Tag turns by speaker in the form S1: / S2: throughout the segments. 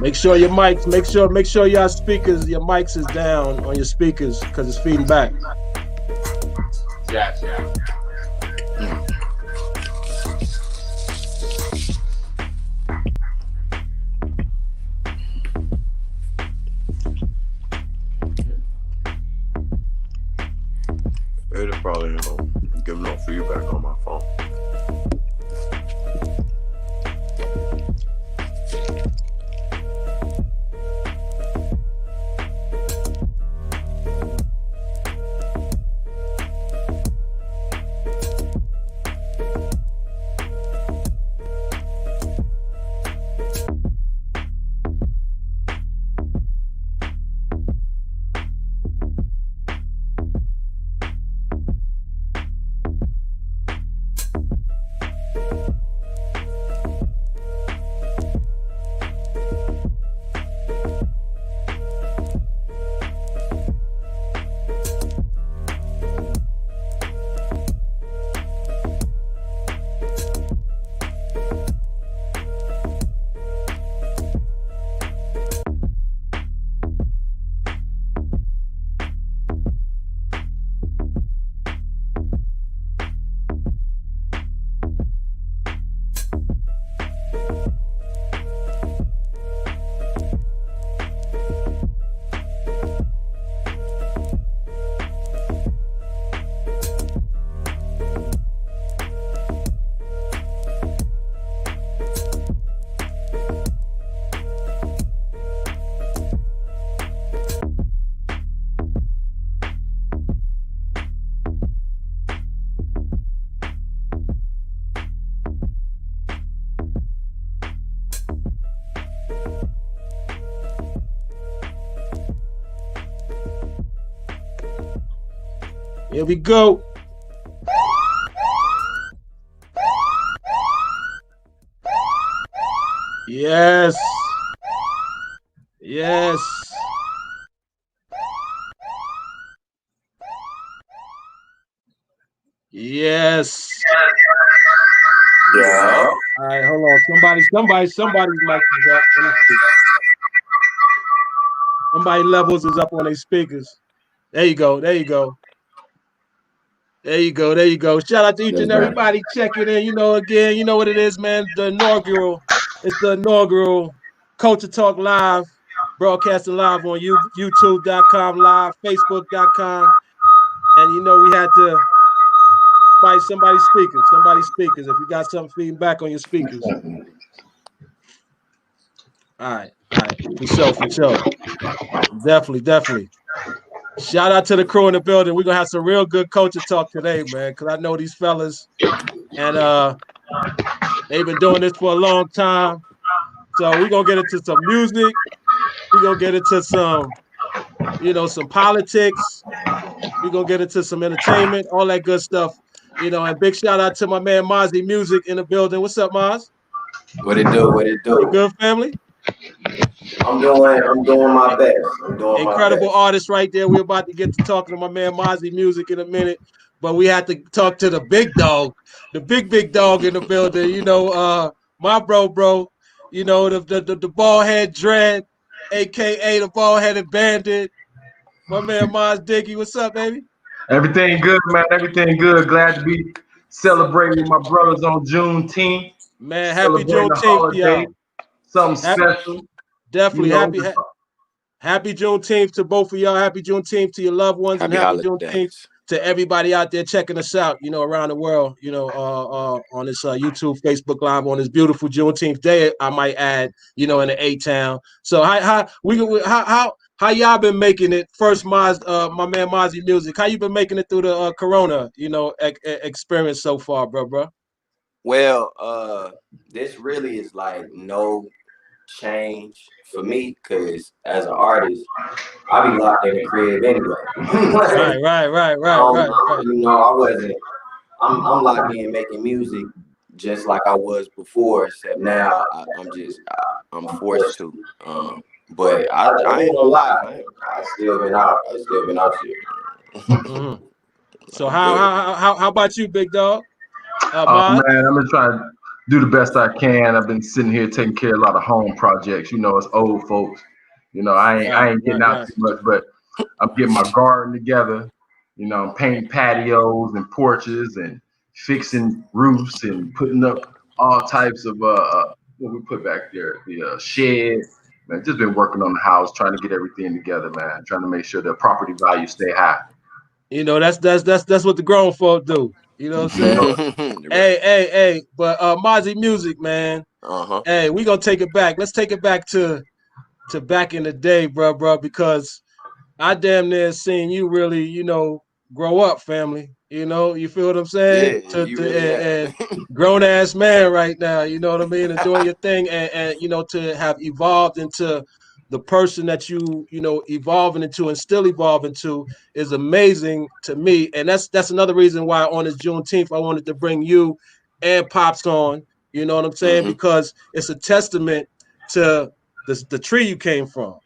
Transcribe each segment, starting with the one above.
S1: Make sure your mics, make sure your speakers, your mics is down on your speakers because it's feeding back.
S2: Yes.
S3: It'll probably give no feedback on my phone.
S1: Here we go. Yes. Yes. Yes.
S3: Yeah.
S1: All right, hold on. Somebody's mic is up. Somebody levels is up on their speakers. There you go. There you go. There you go. There you go. Shout out to each and everybody checking in. You know, again, you know what it is, man. It's the inaugural Culture Talk Live, broadcasting live on YouTube.com live, Facebook.com. And you know, we had to fight somebody's speakers. If you got something feeding back on your speakers. All right. For sure. Definitely. Shout out to the crew in the building. We're gonna have some real good culture talk today, man. Cause I know these fellas, and they've been doing this for a long time. So we're gonna get into some music. We're gonna get into some, some politics. We're gonna get into some entertainment, all that good stuff. And big shout out to my man MAUZY Music in the building. What's up, Maz?
S4: What it do?
S1: You good, family?
S4: I'm doing my best.
S1: Incredible artist right there. We're about to get to talking to my man MAUZY Music in a minute, but we have to talk to the big dog, the big dog in the building. My bro. The bald head dread, aka the bald headed bandit. My man Maz Diggy. What's up, baby?
S2: Everything good, man. Everything good. Glad to be celebrating with my brothers on Juneteenth.
S1: Man, happy Juneteenth, y'all.
S2: Something special.
S1: Definitely happy Juneteenth to both of y'all. Happy Juneteenth to your loved ones, and happy Juneteenth to everybody out there checking us out. Around the world. On this YouTube, Facebook Live on this beautiful Juneteenth day. I might add. In the A-Town. So how y'all been making it? First, my man MAUZY Music. How you been making it through the Corona? Experience so far, bro.
S4: Well, this really is like no change for me, because as an artist, I be locked in the crib anyway.
S1: Right.
S4: I'm locked in making music just like I was before, except now I'm forced to. But I ain't gonna lie, I still been out here.
S1: So how about you, big dog?
S2: Man, I'm gonna try. do the best I can. I've been sitting here taking care of a lot of home projects. You know, it's old folks. You know, I ain't getting out too much, but I'm getting my garden together. You know, I'm painting patios and porches and fixing roofs and putting up all types of what we put back there, the shed. Man, just been working on the house, trying to get everything together, man. Trying to make sure the property values stay high.
S1: You know, that's what the grown folk do. You know what I'm saying? Hey. But MAUZY Music, man. Hey, we gonna take it back. Let's take it back to back in the day, bro, because I damn near seen you really, you know, grow up, family. You know, you feel what I'm saying?
S4: Yeah, you really
S1: And grown ass man right now, you know what I mean, and doing your thing, and you know, to have evolved into the person that you know evolving into and still evolving to is amazing to me. And that's another reason why on this Juneteenth I wanted to bring you and Pops on. You know what I'm saying? Because it's a testament to the tree you came from.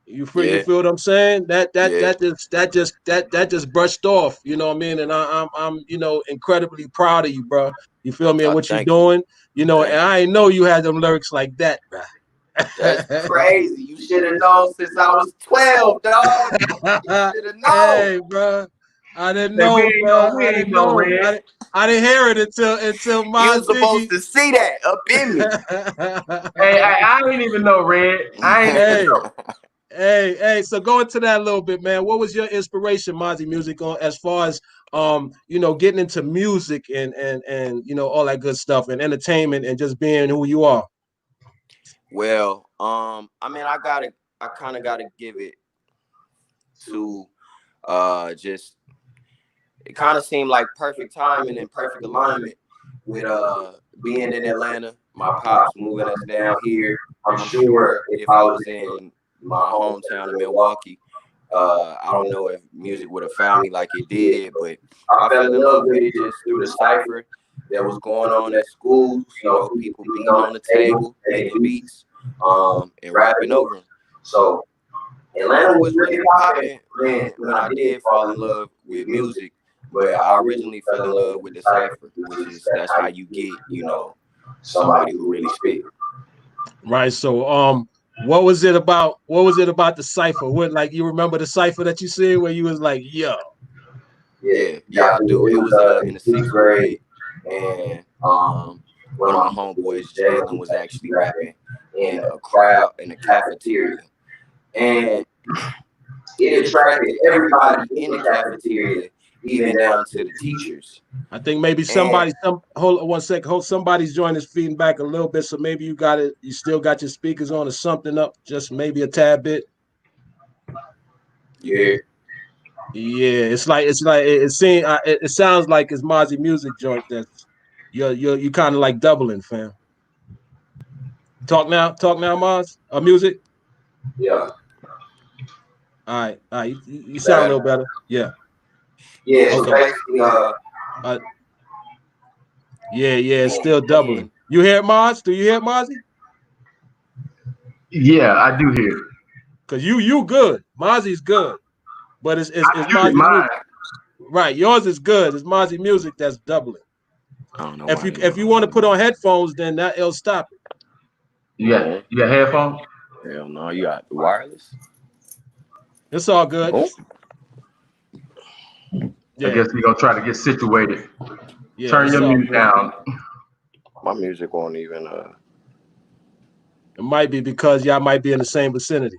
S1: You feel what I'm saying? That just brushed off. You know what I mean? And I'm you know incredibly proud of you, bro. You feel me? And what you're doing. You know, and I ain't know you had them lyrics like that, bro.
S4: That's crazy. You should have known since I was 12, dog. You should have known.
S1: Hey, bro. I didn't know, bro. I didn't know. I didn't hear it until my
S4: You was supposed to see that up in me.
S2: Hey, I didn't even know, Red. I ain't even know.
S1: Hey, so go into that a little bit, man. What was your inspiration, MAUZY Music, on as far as you know, getting into music and you know, all that good stuff and entertainment and just being who you are?
S4: Well, I mean, I kind of gotta give it to just it kind of seemed like perfect timing and perfect alignment with being in Atlanta, my pops moving us down here. I'm sure if I was in my hometown of Milwaukee, I don't know if music would have found me like it did, but I fell in love with it just through the cipher that was going on at schools. You know, people beating on the table, making beats, and rapping over them. So Atlanta was really popping when I did fall in love with music. But I originally fell in love with the cipher, which is that's how you get, you know, somebody who really spit.
S1: Right. So what was it about the cipher? What, like, you remember the cipher that you see where you was like, yo?
S4: Yeah, I do. It was in the 6th grade, and one of my homeboys, Jalen, was actually rapping in a crowd in a cafeteria. And it attracted everybody in the cafeteria, even down to the teachers.
S1: I think maybe hold on 1 second. Somebody's joint is feeding back a little bit, so maybe you still got your speakers on or something up, just maybe a tad bit.
S4: Yeah.
S1: Yeah, it sounds like it's MAUZY Music joint that's you kind of like doubling, fam. Talk now, Maz. Music.
S4: Yeah.
S1: All right. You sound a little better. Yeah.
S4: Yeah. Okay. So basically,
S1: yeah, it's still doubling. You hear it, Maz? Do you hear it, MAUZY?
S2: Yeah, I do hear it.
S1: Cause you good. MAUZY's good, but it's MAUZY
S2: Music.
S1: Right, yours is good. It's MAUZY Music that's doubling.
S4: I don't know.
S1: If you want to put on headphones, then it'll stop it.
S2: You got headphones?
S4: Hell no, you got wireless.
S1: It's all good.
S2: Oh. Yeah. I guess we're gonna try to get situated. Yeah, turn your music down.
S4: My music won't even.
S1: It might be because y'all might be in the same vicinity.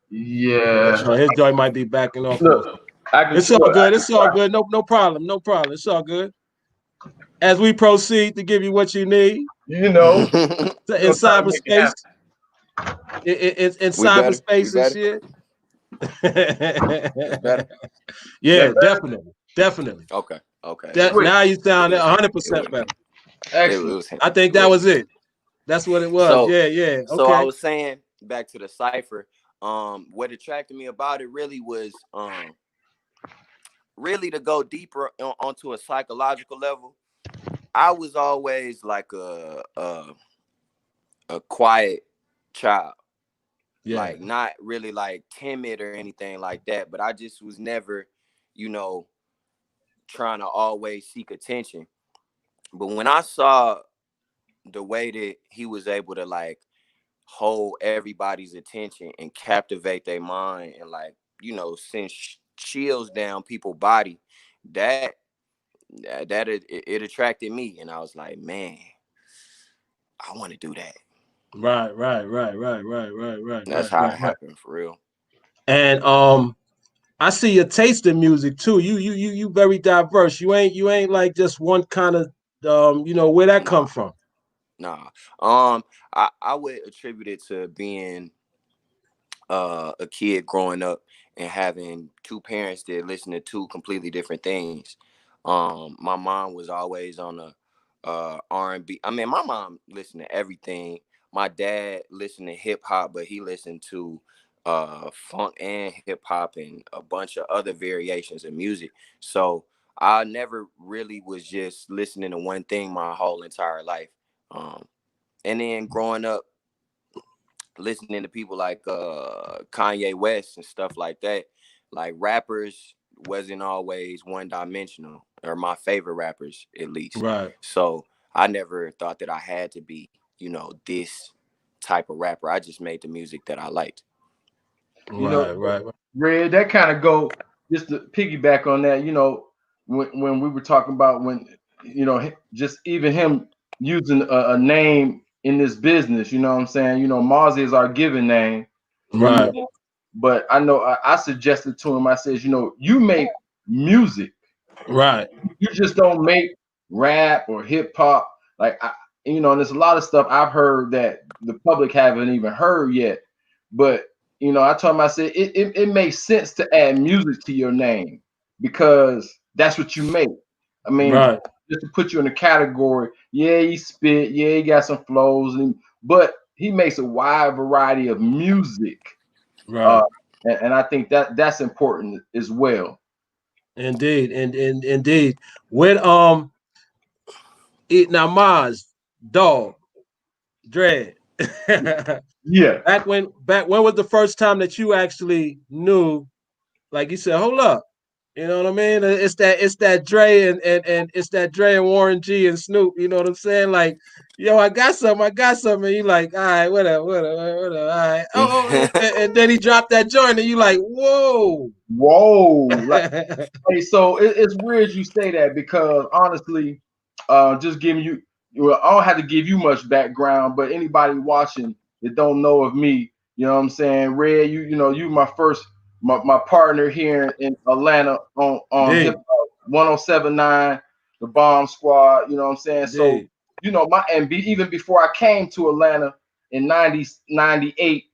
S2: Yeah.
S1: So his joint might be backing off. Look, it's all good. It's all good. No problem. No problem. It's all good. As we proceed to give you what you need,
S2: you know,
S1: in cyberspace, in cyberspace and shit. Yeah, definitely.
S4: Okay.
S1: Now you sound 100% better.
S2: Excellent.
S1: I think that was it. That's what it was. So, yeah. Okay.
S4: So I was saying, back to the cipher, what attracted me about it really was really to go deeper onto a psychological level. I was always like a quiet child. Yeah. Like not really like timid or anything like that, but I just was never, you know, trying to always seek attention. But when I saw the way that he was able to like hold everybody's attention and captivate their mind and like, you know, send chills down people's body, that it attracted me, and I was like, man, I want to do that. That's how it
S1: Right.
S4: happened for real.
S1: And I see your taste in music too. You very diverse. You ain't like just one kind of you know, where that come
S4: Nah,
S1: from?
S4: nah. I would attribute it to being a kid growing up and having two parents that listen to two completely different things. My mom was always on the R&B. I mean, my mom listened to everything. My dad listened to hip hop, but he listened to funk and hip hop and a bunch of other variations of music. So I never really was just listening to one thing my whole entire life. Um, and then growing up listening to people like Kanye West and stuff like that, like rappers wasn't always one dimensional, or my favorite rappers at least.
S1: Right.
S4: So I never thought that I had to be, you know, this type of rapper. I just made the music that I liked.
S2: You know,
S1: Right.
S2: Red, that kind of go just to piggyback on that. You know, when we were talking about when you know just even him using a name in this business. You know what I'm saying? You know, MAUZY is our given name. You
S1: Right.
S2: know, but I know I suggested to him. I says, you know, you make music.
S1: Right.
S2: You just don't make rap or hip hop. Like you know, and there's a lot of stuff I've heard that the public haven't even heard yet. But you know, I told him, I said it makes sense to add music to your name because that's what you make. I mean,
S1: Right.
S2: just to put you in a category, yeah, he spit, yeah, he got some flows, but he makes a wide variety of music. Uh,
S1: Right.
S2: and I think that's important as well.
S1: Indeed. And indeed. When now Maz, dog, Dread.
S2: Yeah.
S1: back when was the first time that you actually knew, like you said, hold up. You know what I mean? It's that Dre and it's that Dre and Warren G and Snoop. You know what I'm saying? Like, yo, I got something. And you like, all right, whatever, all right. And then he dropped that joint, and you like, whoa.
S2: Whoa. Hey, so it's weird you say that because honestly, just giving you, well, I don't have to give you much background, but anybody watching that don't know of me, you know what I'm saying? Red, you know, you my partner here in Atlanta on hip
S1: Indeed,
S2: hop 1079, the Bomb Squad, you know what I'm saying? So,
S1: indeed,
S2: you know, even before I came to Atlanta in 98,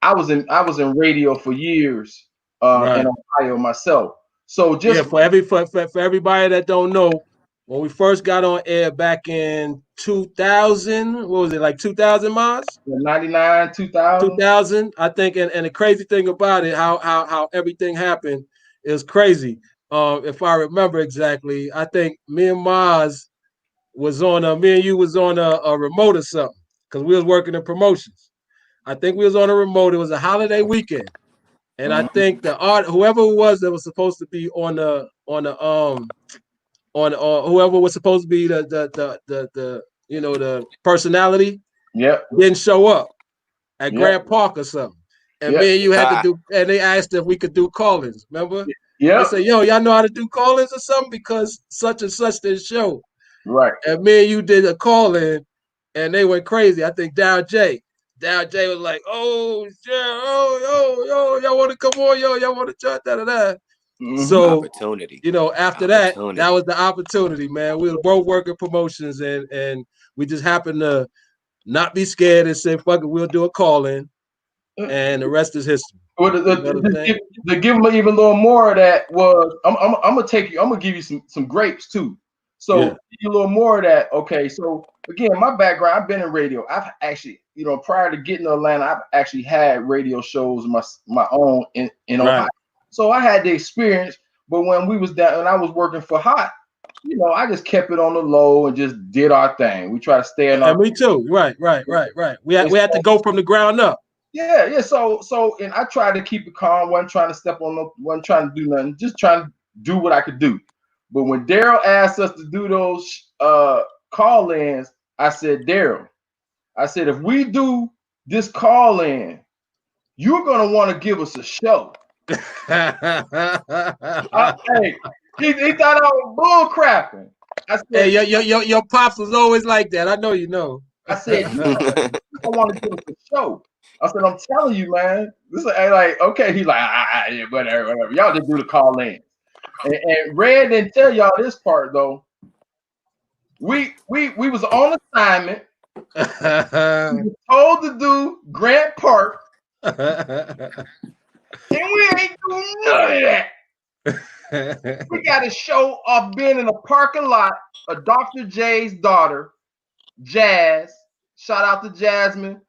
S2: I was in radio for years in
S1: right.
S2: Ohio myself. So
S1: Yeah,
S2: just
S1: for everybody that don't know, when we first got on air back in 2000, what was it, like 2000, Mars?
S2: 99, 2000.
S1: 2000, I think. And the crazy thing about it, how everything happened is crazy. If I remember exactly, I think me and Mars was on me and you was on a remote or something because we was working in promotions. I think we was on a remote. It was a holiday weekend, and I
S2: Mhm.
S1: think the art, whoever it was that was supposed to be on whoever was supposed to be the you know, the personality
S2: Yep,
S1: didn't show up at
S2: yep,
S1: Grant Park or something. And
S2: yep,
S1: me and you had to do, and they asked if we could do call-ins. Remember? They
S2: yep.
S1: said, "Yo, y'all know how to do call-ins or something because such and such did show."
S2: Right.
S1: And me and you did a call-in, and they went crazy. I think Dow J was like, "Oh, yeah, y'all want to come on, y'all want to try that."
S2: Hmm.
S1: So,
S4: Opportunity.
S1: you know, after that, that
S4: Opportunity.
S1: was the opportunity, man. We were both working promotions, and we just happened to not be scared and say, "Fuck it, we'll do a call-in," and the rest is history.
S2: Well,
S1: You know what I'm saying?
S2: to give them even a little more of that was I'm gonna take you. I'm gonna give you some grapes too. So
S1: Yeah.
S2: give you a little more of that. Okay. So again, my background, I've been in radio. I've actually, you know, prior to getting to Atlanta, I've actually had radio shows my own in Ohio.
S1: Right.
S2: So I had the experience. But when we was down and I was working for Hot, you know, I just kept it on the low and just did our thing. We try to stay in
S1: And
S2: our
S1: me too. Right. We had to go from the ground up.
S2: yeah. So, and I tried to keep it calm. wasn't trying to step on no, wasn't trying to do nothing. Just trying to do what I could do. But when Daryl asked us to do those call-ins, I said, Daryl, I said, if we do this call in, you're gonna want to give us a show. Hey, he thought I was bull crapping. I said,
S1: hey, your pops was always like that. I know you know.
S2: I said, you don't want to give us a show. I said, I'm telling you, man. This is like, okay. He's like, yeah, whatever. Y'all just do the call in. And Red didn't tell y'all this part though. We was on assignment. We were told to do Grant Park, and we ain't doing none of that. We got a show off being in a parking lot of Dr. J's daughter, Jazz. Shout out to Jasmine.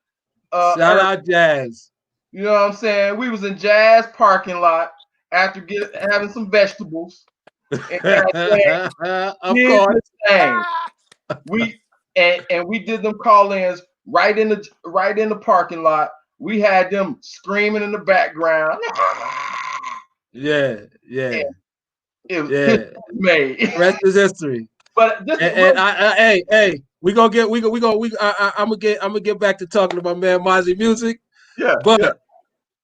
S1: Shout out Jazz.
S2: You know what I'm saying? We was in Jazz parking lot after having some vegetables. And
S1: of course.
S2: We did them call-ins right in the parking lot. We had them screaming in the background.
S1: Yeah.
S2: It was made.
S1: Rest is history.
S2: But this
S1: hey, I'm gonna get back to talking to my man MAUZY Music.
S2: Yeah.
S1: But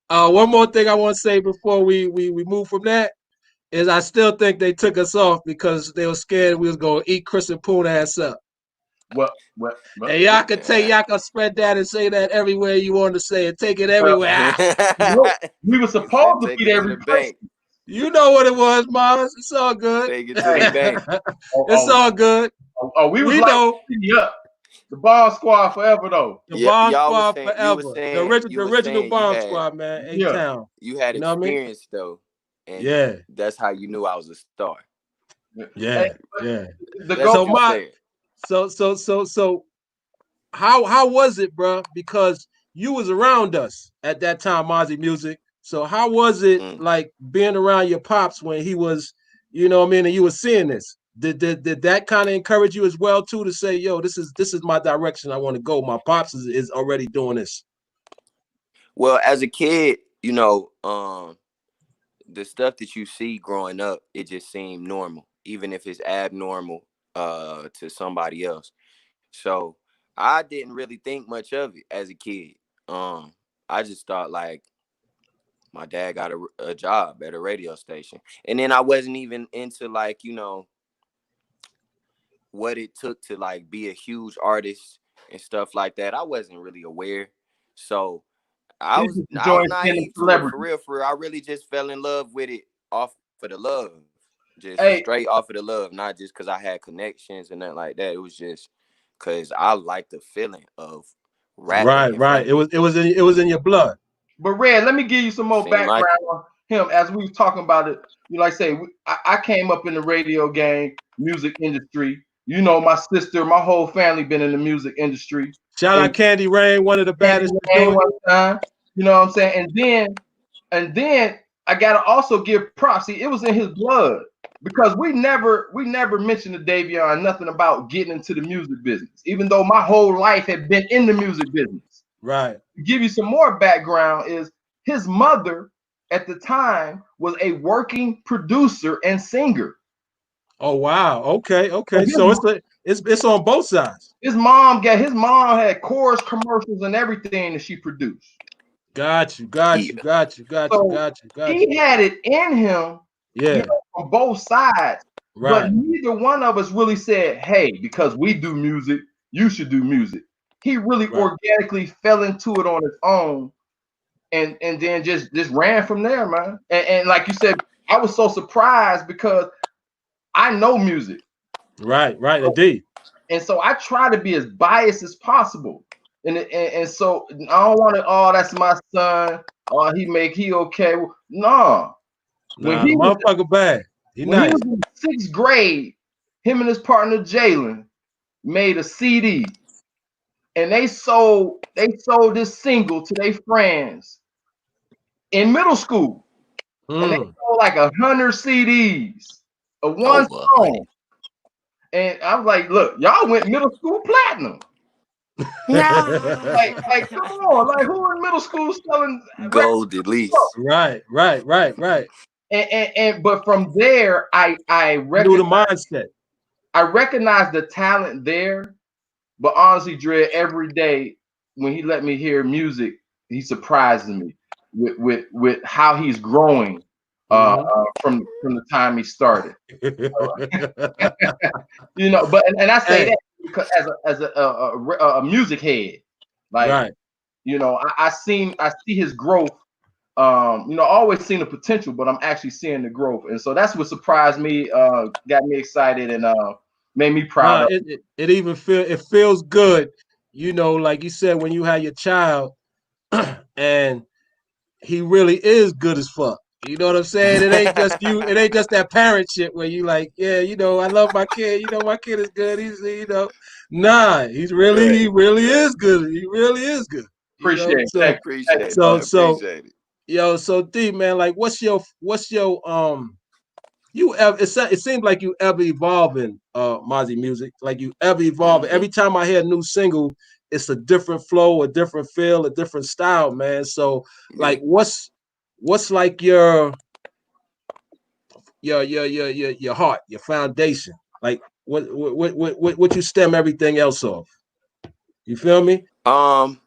S1: one more thing I want to say before we move from that is I still think they took us off because they were scared we was gonna eat Chris and Poon ass up.
S2: Well,
S1: and y'all can spread that and say that everywhere you want to say it. Take it everywhere.
S2: We were supposed to eat every bank.
S1: You know what it was, Mars. It's all good.
S4: Take it to the bank.
S1: It's all good.
S2: We know the Bomb Squad forever though.
S1: The Bomb Squad forever. The original Bomb Squad, man. A-Town.
S4: You had experience though. And that's how you knew I was a star.
S1: Yeah. So how was it, bro? Because you was around us at that time, MAUZY Music. So how was it like being around your pops when he was, you know what I mean, and you were seeing this? Did that kind of encourage you as well too to say, yo, this is my direction I want to go. My pops is already doing this.
S4: Well, as a kid, you know, the stuff that you see growing up, it just seemed normal, even if it's abnormal to somebody else. So I didn't really think much of it as a kid. I just thought like my dad got a job at a radio station. And then I wasn't even into like, you know, what it took to like be a huge artist and stuff like that. I wasn't really aware. So I was naive to it, for real. I really just fell in love with it off for the love. Just straight off of the love, not just because I had connections and nothing like that. It was just because I liked the feeling of rapping.
S1: Right. It was in your blood.
S2: But Red, let me give you some more background on him as we was talking about it. You like say, I came up in the radio game, music industry. You know, my sister, my whole family been in the music industry.
S1: Shout out Candy Rain, one of the baddest.
S2: One time, you know what I'm saying? And then I gotta also give props. See, it was in his blood because we never mentioned to Davion nothing about getting into the music business, even though my whole life had been in the music business.
S1: Right.
S2: To give you some more background is his mother at the time was a working producer and singer.
S1: Oh wow. Okay. So it's on both sides.
S2: His mom had chorus commercials and everything that she produced.
S1: Got you.
S2: He had it in him, you know, on both sides. Right. But neither one of us really said, hey, because we do music, you should do music. He really organically fell into it on his own and then just ran from there, man. And like you said, I was so surprised because I know music.
S1: Right, indeed.
S2: And so I try to be as biased as possible. And so I don't want to, oh, that's my son. Oh, he okay. No.
S1: When he motherfucker bad.
S2: He was in 6th grade, him and his partner Jalen made a CD. And they sold this single to their friends in middle school. And they sold like 100 CDs of one song. And I was like, look, y'all went middle school platinum. like come on, like who in middle school selling
S4: gold at least?
S1: Right.
S2: And but from there, I
S1: knew the mindset.
S2: I recognized the talent there, But honestly, Dre, every day when he let me hear music, he surprises me with how he's growing from the time he started. You know, but and I say
S1: Hey,
S2: that because as a music head, like
S1: right.
S2: you know, I see his growth. You know, I always seen the potential, but I'm actually seeing the growth, and so that's what surprised me, got me excited, and made me proud
S1: Nah,
S2: of.
S1: it even feels good, you know, like you said when you had your child, and he really is good as fuck. You know what I'm saying? It ain't just you. It ain't just that parent shit where you like, yeah, you know, I love my kid. You know, my kid is good. He's, you know, nah, he
S4: Right,
S1: really
S4: right.
S1: is good. He really is good. You know,
S2: Appreciate it.
S1: so,
S2: Thank
S4: Appreciate
S2: you,
S4: it.
S1: so,
S2: brother.
S1: so,
S4: Appreciate it.
S1: yo, so D man, like, what's your you ever it seems like you ever evolving Mozzie music, like you ever evolving.
S4: Hmm.
S1: Every time I hear a new single, it's a different flow, a different feel, a different style, man. So
S4: Yeah.
S1: like what's like your heart, your foundation, like what you stem everything else off, you feel me?
S4: Um,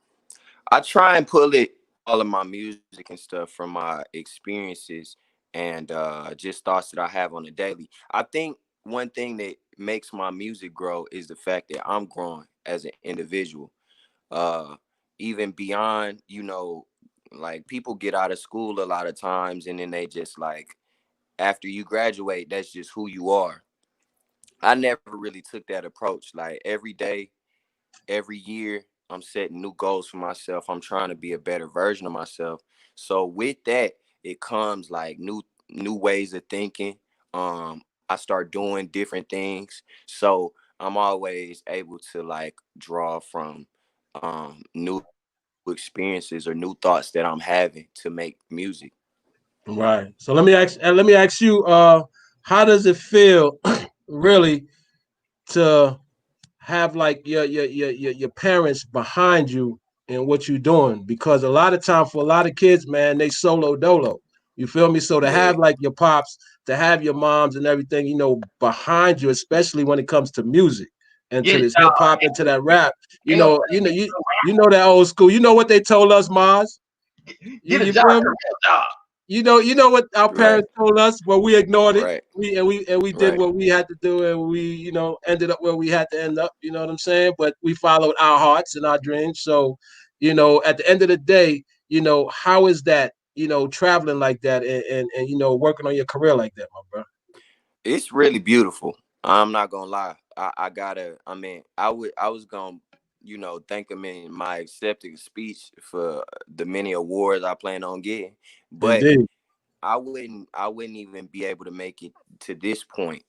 S4: I try and pull it all of my music and stuff from my experiences and just thoughts that I have on a daily. I think one thing that makes my music grow is the fact that I'm growing as an individual. Uh, Even beyond, like people get out of school a lot of times and then they just like after you graduate, that's just who you are. I never really took that approach. Like every day, every year, I'm setting new goals for myself. I'm trying to be a better version of myself. So with that, it comes like new ways of thinking. I start doing different things. So I'm always able to like draw from new experiences or new thoughts that I'm having to make music.
S1: Right. So let me ask you, how does it feel really to have like your parents behind you in what you're doing? Because a lot of time for a lot of kids, man, they solo dolo. You feel me? So to
S4: Yeah.
S1: have like your pops, to have your moms and everything, you know, behind you, especially when it comes to music and to
S2: Get
S1: this hip hop and to that rap, you
S2: a
S1: know, you know that old school. You know what they told us, Maz? You,
S2: get a
S1: you
S2: job,
S1: feel me?
S2: a real job.
S1: You know what our
S4: Right.
S1: parents told us, but we ignored it.
S4: Right.
S1: We did
S4: Right.
S1: what we had to do, and we ended up where we had to end up. You know what I'm saying? But we followed our hearts and our dreams. So, at the end of the day, how is that? Traveling like that and working on your career like that, my bro.
S4: It's really beautiful. I'm not gonna lie. I gotta. I mean, I was gonna, thank him in my acceptance speech for the many awards I plan on getting, but
S1: Indeed.
S4: I wouldn't even be able to make it to this point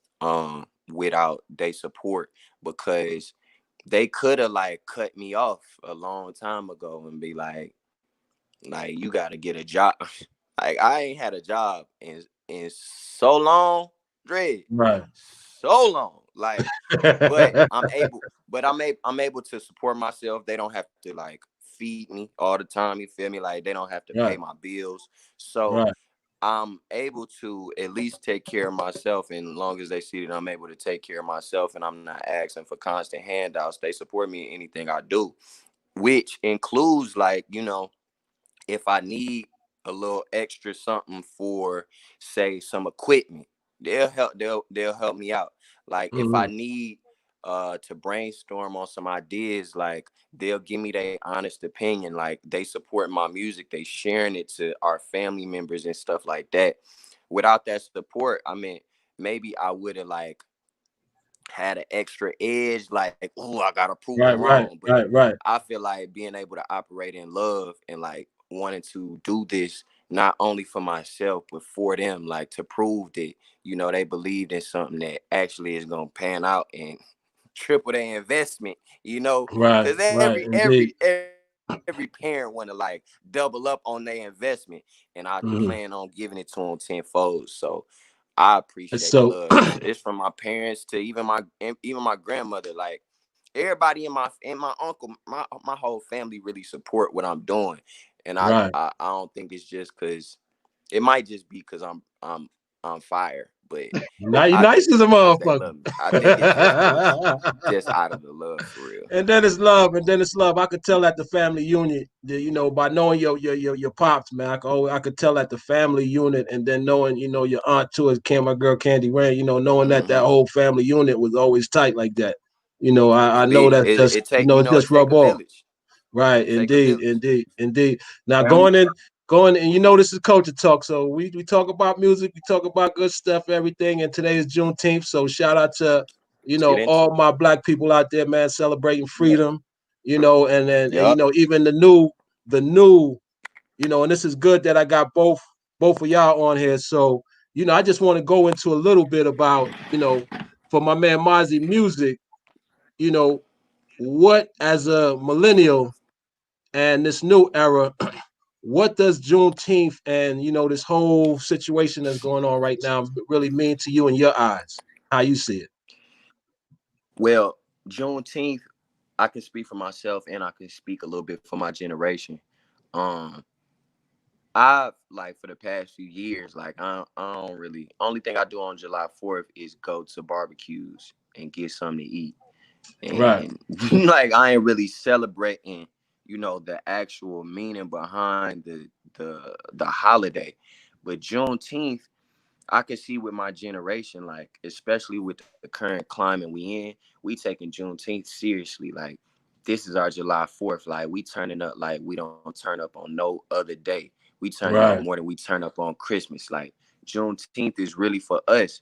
S4: without their support because they could have like cut me off a long time ago and be like you got to get a job. Like I ain't had a job in so long, Dre,
S1: Right.
S4: so long. Like, but I'm able to support myself. They don't have to like feed me all the time. You feel me? Like they don't have to pay
S1: Right.
S4: my bills. So
S1: Right.
S4: I'm able to at least take care of myself. And as long as they see that I'm able to take care of myself and I'm not asking for constant handouts, they support me in anything I do, which includes like, if I need a little extra something for, say, some equipment, they'll help me out. Like if I
S1: Hmm.
S4: need to brainstorm on some ideas, like they'll give me their honest opinion. Like they support my music, they sharing it to our family members and stuff like that. Without that support, I mean, maybe I would have like had an extra edge, like, oh, I gotta prove them
S1: Right. Right.
S4: wrong. But
S1: Right. Right.
S4: I feel like being able to operate in love and like wanting to do this not only for myself but for them, like to prove that they believed in something that actually is gonna pan out and triple their investment.
S1: Right.
S4: Because
S1: Right. Indeed.
S4: every parent want to like double up on their investment, and I plan
S1: Hmm.
S4: on giving it to them tenfold. So I appreciate the
S1: So.
S4: love. It's from my parents to even my grandmother. Like everybody in my uncle, my whole family really support what I'm doing, and I
S1: Right.
S4: I, I don't think it's just because it might just be because I'm fire, but I
S1: Nice
S4: think
S1: as
S4: it's
S1: a
S4: because they
S1: motherfucker.
S4: love me. I think it's just out of the love for real.
S1: And then it's love, and then it's love. I could tell at the family unit, by knowing your pops, man. I could tell at the family unit, and then knowing, your aunt too, as my girl Candy Rain, knowing that whole family unit was always tight like that. I know
S4: Big.
S1: that just,
S4: It take
S1: it
S4: it
S1: just
S4: take
S1: rub
S4: a
S1: off.
S4: village.
S1: Right,
S4: It take a
S1: indeed,
S4: village.
S1: indeed, indeed. Now
S2: Family.
S1: going, and this is Culture Talk. So we talk about music, we talk about good stuff, everything. And today is Juneteenth, so shout out to
S4: Let's get into
S1: all
S4: it.
S1: my black people out there, man, celebrating freedom. And then
S4: Yup.
S1: even the new, and this is good that I got both of y'all on here. So I just want to go into a little bit about for my man MAUZY music. You know what, as a millennial and this new era, what does Juneteenth and this whole situation that's going on right now really mean to you in your eyes? How you see it?
S4: Well, Juneteenth, I can speak for myself and I can speak a little bit for my generation. Um, I've like for the past few years, like I don't really. Only thing I do on July 4th is go to barbecues and get something to eat,
S1: Right.
S4: and like I ain't really celebrating, the actual meaning behind the holiday. But Juneteenth, I can see with my generation, like especially with the current climate we in, we taking Juneteenth seriously. Like this is our July 4th. Like we turning up like we don't turn up on no other day. We turning up
S1: Right.
S4: more than we turn up on Christmas. Like Juneteenth is really for us.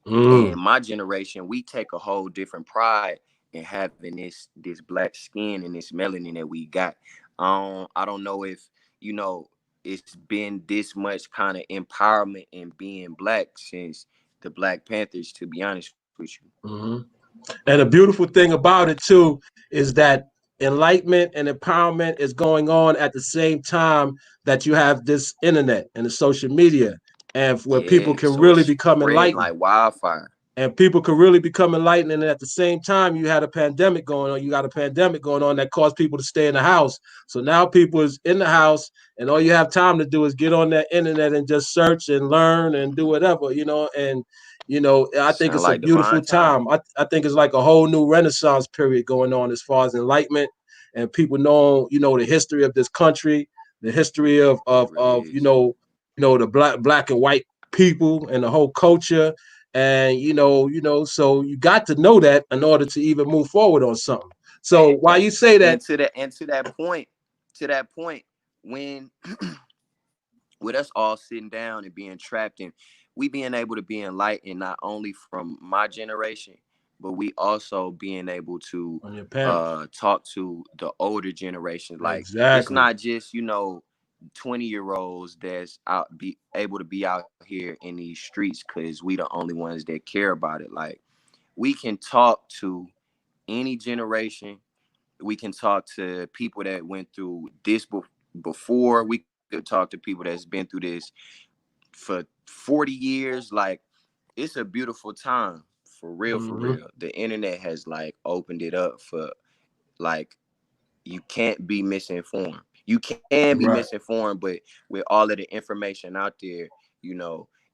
S4: And
S1: Mm.
S4: my generation, we take a whole different pride in having this black skin and this melanin that we got. I don't know if you know it's been this much kind of empowerment in being black since the Black Panthers, to be honest with you.
S1: Mm-hmm. And the beautiful thing about it too is that enlightenment and empowerment is going on at the same time that you have this internet and the social media, and where people
S4: Yeah,
S1: can
S4: so
S1: really
S4: it's
S1: become
S4: spreading
S1: enlightened.
S4: like wildfire.
S1: And people could really become enlightened. And at the same time, you had a pandemic going on. You got a pandemic going on that caused people to stay in the house. So now people is in the house, and all you have time to do is get on that internet and just search and learn and do whatever, And I think
S4: Sound
S1: it's a
S4: like divine
S1: beautiful
S4: timing.
S1: time. I think it's like a whole new Renaissance period going on as far as enlightenment, and people know, the history of this country, the history of
S4: It really is.
S1: the black and white people and the whole culture, and so you got to know that in order to even move forward on something. So why
S4: And
S1: you say
S4: and
S1: that?
S4: to that point, when with us all sitting down and being trapped and we being able to be enlightened not only from my generation, but we also being able to
S1: On your parents.
S4: talk to the older generations. Like it's
S1: Exactly.
S4: not just 20-year-olds that's out be able to be out here in these streets because we the only ones that care about it. Like we can talk to any generation. We can talk to people that went through this before. We could talk to people that's been through this for 40 years. Like it's a beautiful time for real, for
S1: Mm-hmm.
S4: real. The internet has like opened it up for like you can't be misinformed. You can be
S1: Right.
S4: misinformed, but with all of the information out there,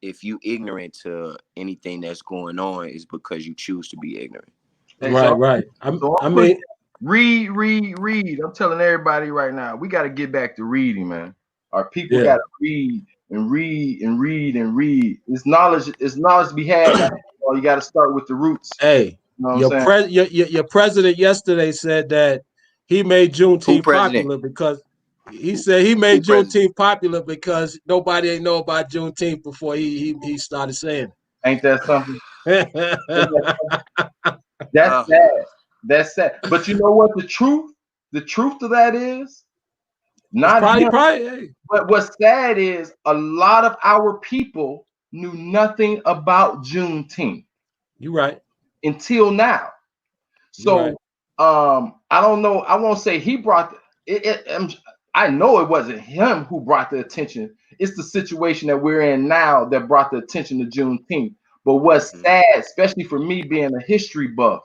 S4: if you ignorant to anything that's going on, is because you choose to be ignorant.
S2: Hey, so
S1: Right.
S2: so
S1: I
S2: I'm pushing.
S1: mean,
S2: Read. I'm telling everybody right now, we got to get back to reading, man. Our people
S1: yeah.
S2: got to read and read and read and read. It's knowledge to be had. Well, you got to start with the roots.
S1: Hey,
S2: You know what I'm saying?
S1: your president yesterday said that he made
S4: Who
S1: Juneteenth
S4: president?
S1: popular because he
S4: Who,
S1: said he
S4: who
S1: made
S4: president?
S1: Juneteenth popular because nobody ain't know about Juneteenth before he started saying
S2: Ain't that something? Ain't
S1: it.
S2: that something? That's
S4: Uh,
S2: sad. That's sad. But you know what? The truth of that is
S1: It's
S2: not
S1: probably
S2: him.
S1: probably. Hey,
S2: But what's sad is a lot of our people knew nothing about Juneteenth
S1: you right.
S2: until now.
S1: You right.
S2: So I don't know. I won't say he brought I know it wasn't him who brought the attention. It's the situation that we're in now that brought the attention to Juneteenth. But what's
S4: mhm.
S2: sad, especially for me being a history buff,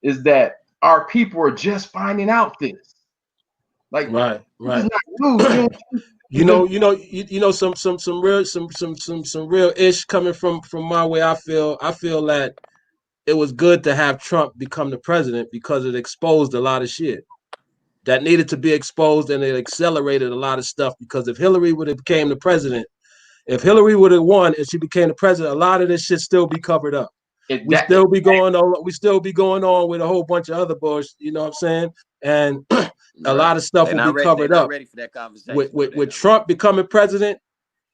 S2: is that our people are just finding out this. Like
S1: Right.
S2: this is
S1: Right.
S2: not new. Juneteenth
S1: You know some real ish coming from my way. I feel that it was good to have Trump become the president because it exposed a lot of shit that needed to be exposed, and it accelerated a lot of stuff. Because if Hillary would have became the president, if Hillary would have won and she became the president, a lot of this shit still be covered up. We still be going on with a whole bunch of other bullshit. You know what I'm saying? And a lot of stuff will be covered up.
S4: Ready for that conversation.
S1: With Trump becoming president,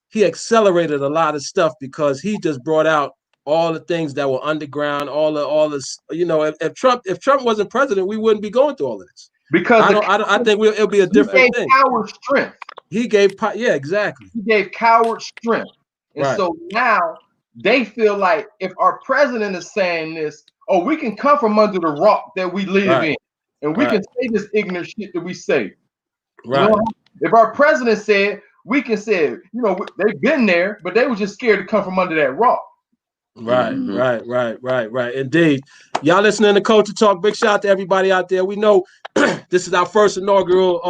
S1: he accelerated a lot of stuff because he just brought out all the things that were underground, all this. You know, if Trump wasn't president, we wouldn't be going through all of this.
S2: Because
S1: I think it'll be a different thing.
S2: Coward strength.
S1: He gave exactly.
S2: He gave coward strength, and so now they feel like if our president is saying this, oh, we can come from under the rock that we live in, and we can say this ignorant shit that we say.
S1: Right.
S2: You know, if our president said, we can say, you know, they've been there, but they were just scared to come from under that rock.
S1: Right. Indeed. Y'all listening to Culture Talk. Big shout out to everybody out there. We know this is our first inaugural,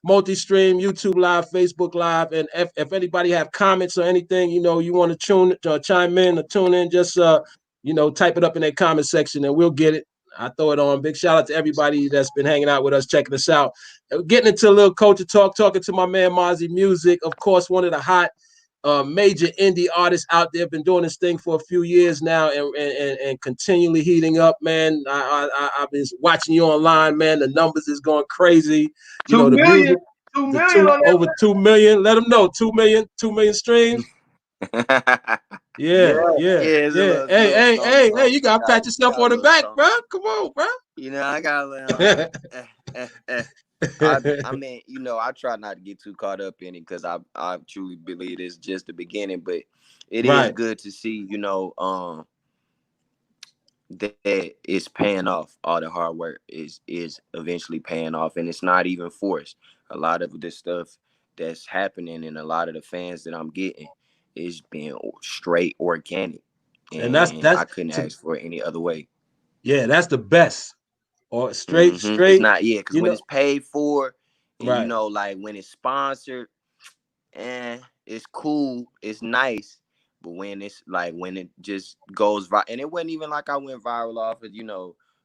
S1: multi-stream, YouTube Live, Facebook Live. And if anybody have comments or anything, you want to chime in or tune in, just, type it up in that comment section and we'll get it. I throw it on. Big shout out to everybody that's been hanging out with us, checking us out. Getting into a little Culture Talk, talking to my man MAUZY Music. Of course, one of the hot major indie artists out there, been doing this thing for a few years now and continually heating up, man. I've been watching you online, man. The numbers is going crazy.
S2: 2 million, 2 million
S1: over 2 million. Let them know 2 million streams. Yeah. Hey, you gotta pat yourself on the back, bro. Come on, bro.
S4: I got I mean, I try not to get too caught up in it because I truly believe it's just the beginning, but it is good to see, that it's paying off. All the hard work is eventually paying off, and it's not even forced. A lot of the stuff that's happening and a lot of the fans that I'm getting is being straight organic, and that's I couldn't ask for it any other way.
S1: Yeah, that's the best. Or straight.
S4: It's not because when it's paid for, and like when it's sponsored, it's cool, it's nice. But when it's like when it just goes viral, and it wasn't even like I went viral off of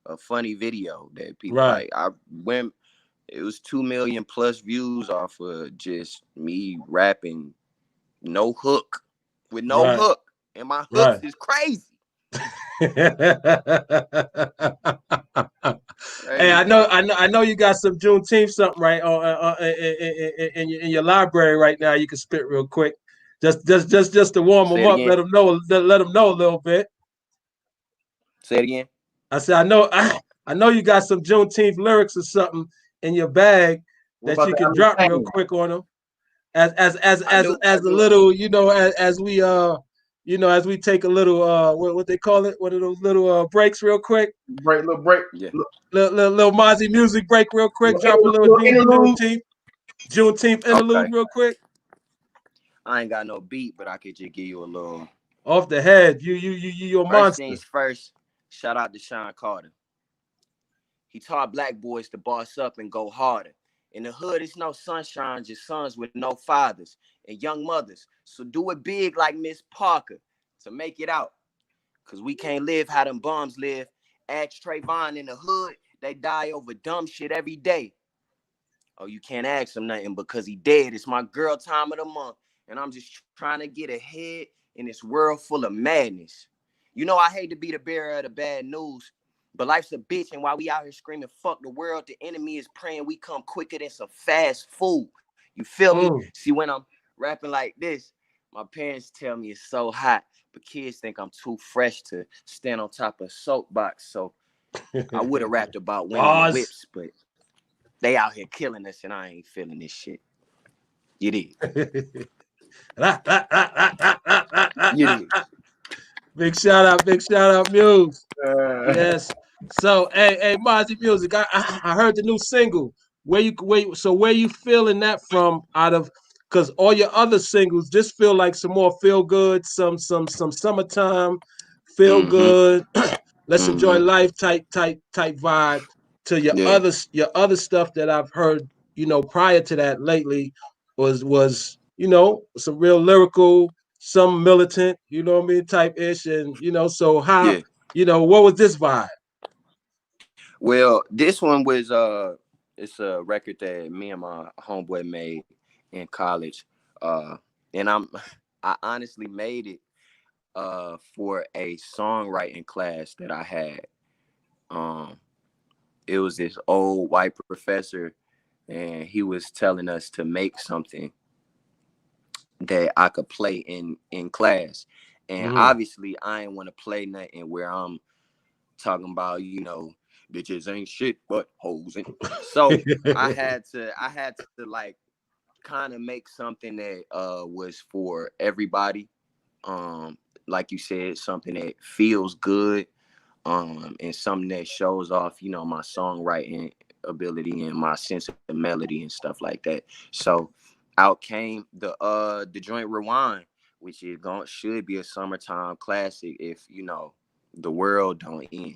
S4: a funny video that people like. I went, it was 2 million plus views off of just me rapping, no hook, with no hook, and my hooks is crazy.
S1: Hey, I know you got some Juneteenth something right in your library right now. You can spit real quick, just to warm them up. Let them know a little bit.
S4: Say it again.
S1: I said I know you got some Juneteenth lyrics or something in your bag that you can drop real quick on them, as a little, as we take a little, what they call it, one of those little breaks real quick.
S2: Little break.
S1: Yeah. Little MAUZY music break real quick. Drop a little Juneteenth interlude real quick.
S4: I ain't got no beat, but I could just give you a little.
S1: Off the head. You're a monster.
S4: First things first, shout out to Sean Carter. He taught black boys to boss up and go harder. In the hood, it's no sunshine, just sons with no fathers and young mothers. So do it big like Miss Parker to make it out. Because we can't live how them bums live. Ask Trayvon in the hood, they die over dumb shit every day. Oh, you can't ask him nothing because he dead. It's my girl time of the month. And I'm just trying to get ahead in this world full of madness. I hate to be the bearer of the bad news. But life's a bitch, and while we out here screaming, fuck the world, the enemy is praying we come quicker than some fast food. You feel me? See, when I'm rapping like this, my parents tell me it's so hot, but kids think I'm too fresh to stand on top of a soapbox. So I would have rapped about women and whips, but they out here killing us, and I ain't feeling this shit. You did. You did.
S1: Big shout out, Muse. Yes. So, hey, MAUZY Music. I heard the new single. Where you feeling that from? Out of, because all your other singles just feel like some more feel good, some summertime feel good. Let's enjoy life type vibe. To your other stuff that I've heard, prior to that lately. was some real lyrical, some militant, what I mean, type ish, and so how,
S4: Yeah.
S1: what was this vibe?
S4: Well, this one was it's a record that me and my homeboy made in college. And I honestly made it for a songwriting class that I had. Um it was this old white professor, and he was telling us to make something that I could play in class. And obviously I ain't want to play nothing where I'm talking about, bitches ain't shit but hoes. And so I had to like kind of make something that was for everybody. Um, like you said, something that feels good, and something that shows off, my songwriting ability and my sense of melody and stuff like that. So out came the joint Rewind, which should be a summertime classic if the world don't end.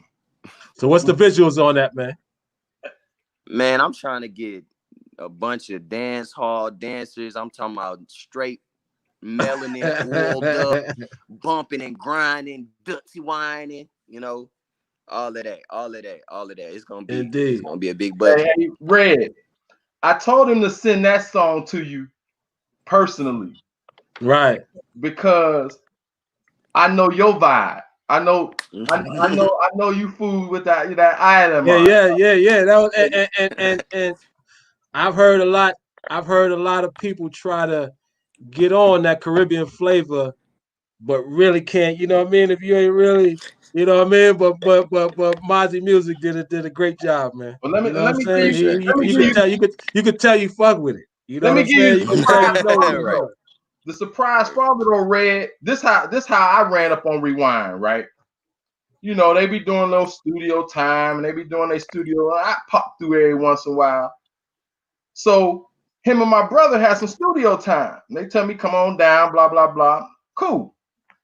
S1: So what's the visuals on that, man?
S4: Man, I'm trying to get a bunch of dance hall dancers. I'm talking about straight melanin, oiled up, bumping and grinding, dirty whining, all of that, all of that, all of that.
S1: Indeed.
S4: It's gonna be a big budget.
S2: Hey, Red, I told him to send that song to you personally.
S1: Right.
S2: Because I know your vibe. I know you food with that item.
S1: Yeah. That was and I've heard a lot. I've heard a lot of people try to get on that Caribbean flavor, but really can't. You know what I mean? If you ain't really, you know what I mean. But MAUZY Music did a great job, man.
S2: Well, let me
S1: You know what I'm
S2: give
S1: saying?
S2: you,
S1: You could tell you fuck with it. You know
S2: let
S1: what
S2: me
S1: I'm
S2: give you
S1: saying? You
S2: the
S1: can tell you
S2: surprise
S1: know what
S2: for
S1: you're doing.
S2: the surprise for me though, Red. This how I ran up on Rewind, right? They be doing little studio time and they be doing their studio. I pop through every once in a while. So him and my brother had some studio time. And they tell me, come on down, blah, blah, blah. Cool.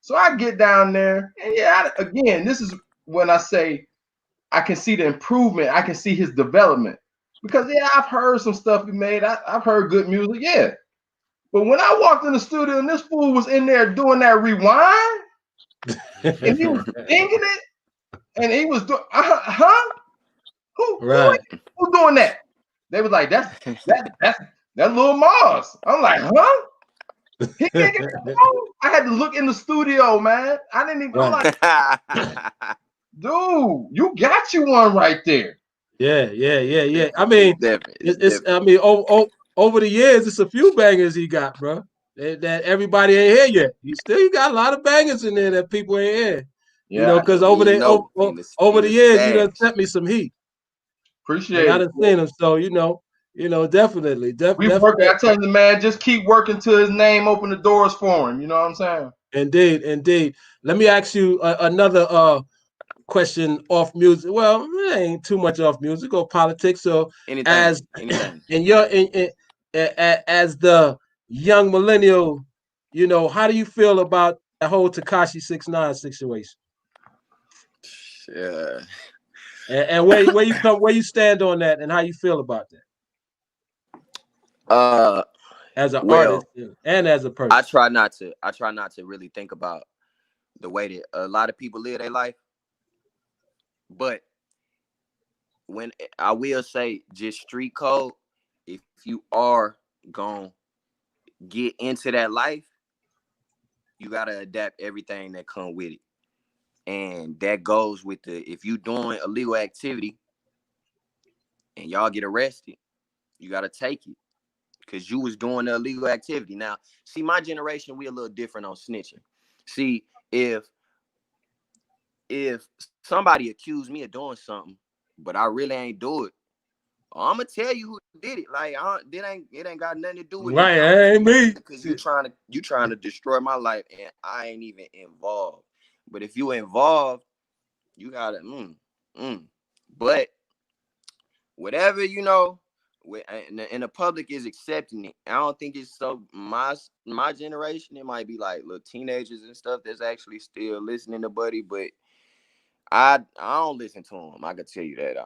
S2: So I get down there. And again, this is when I say I can see the improvement. I can see his development. Because, I've heard some stuff he made. I've heard good music, yeah. But when I walked in the studio and this fool was in there doing that Rewind, and he was singing it, and he was doing, Who doing that? They was like, that's Lil Mars. I'm like, huh? He can't get that. I had to look in the studio, man. I didn't even. I'm like, dude, you got you one right there.
S1: Yeah. I mean, it's I mean, over the years, it's a few bangers he got, bro. That everybody ain't here yet. You got a lot of bangers in there that people ain't here.
S2: Yeah,
S1: Because over the years, you done sent me some heat.
S2: Appreciate
S1: and I
S2: it.
S1: done seen him, so definitely.
S2: We working. I tell the man, just keep working till his name open the doors for him. You know what I'm saying?
S1: Indeed. Let me ask you another question off music. Well, it ain't too much off music or politics. So
S4: anything.
S1: As the young millennial, how do you feel about the whole Tekashi 6ix9ine situation?
S4: Yeah.
S1: And where you stand on that, and how you feel about that? As an artist and as a person.
S4: I try not to really think about the way that a lot of people live their life. But when I will say, just street code, if you are gonna get into that life, you gotta adapt everything that come with it. And that goes with if you doing illegal activity and y'all get arrested, you gotta take it. Because you was doing the illegal activity. Now, see, my generation, we a little different on snitching. See, if somebody accused me of doing something, but I really ain't do it, I'm gonna tell you who did it. Like, it ain't got nothing to do with me.
S1: Right, ain't me.
S4: Because you trying to destroy my life, and I ain't even involved. But if you involved, you gotta But whatever and the public is accepting it. I don't think it's so my generation. It might be like little teenagers and stuff that's actually still listening to Buddy, but I don't listen to him. I can tell you that.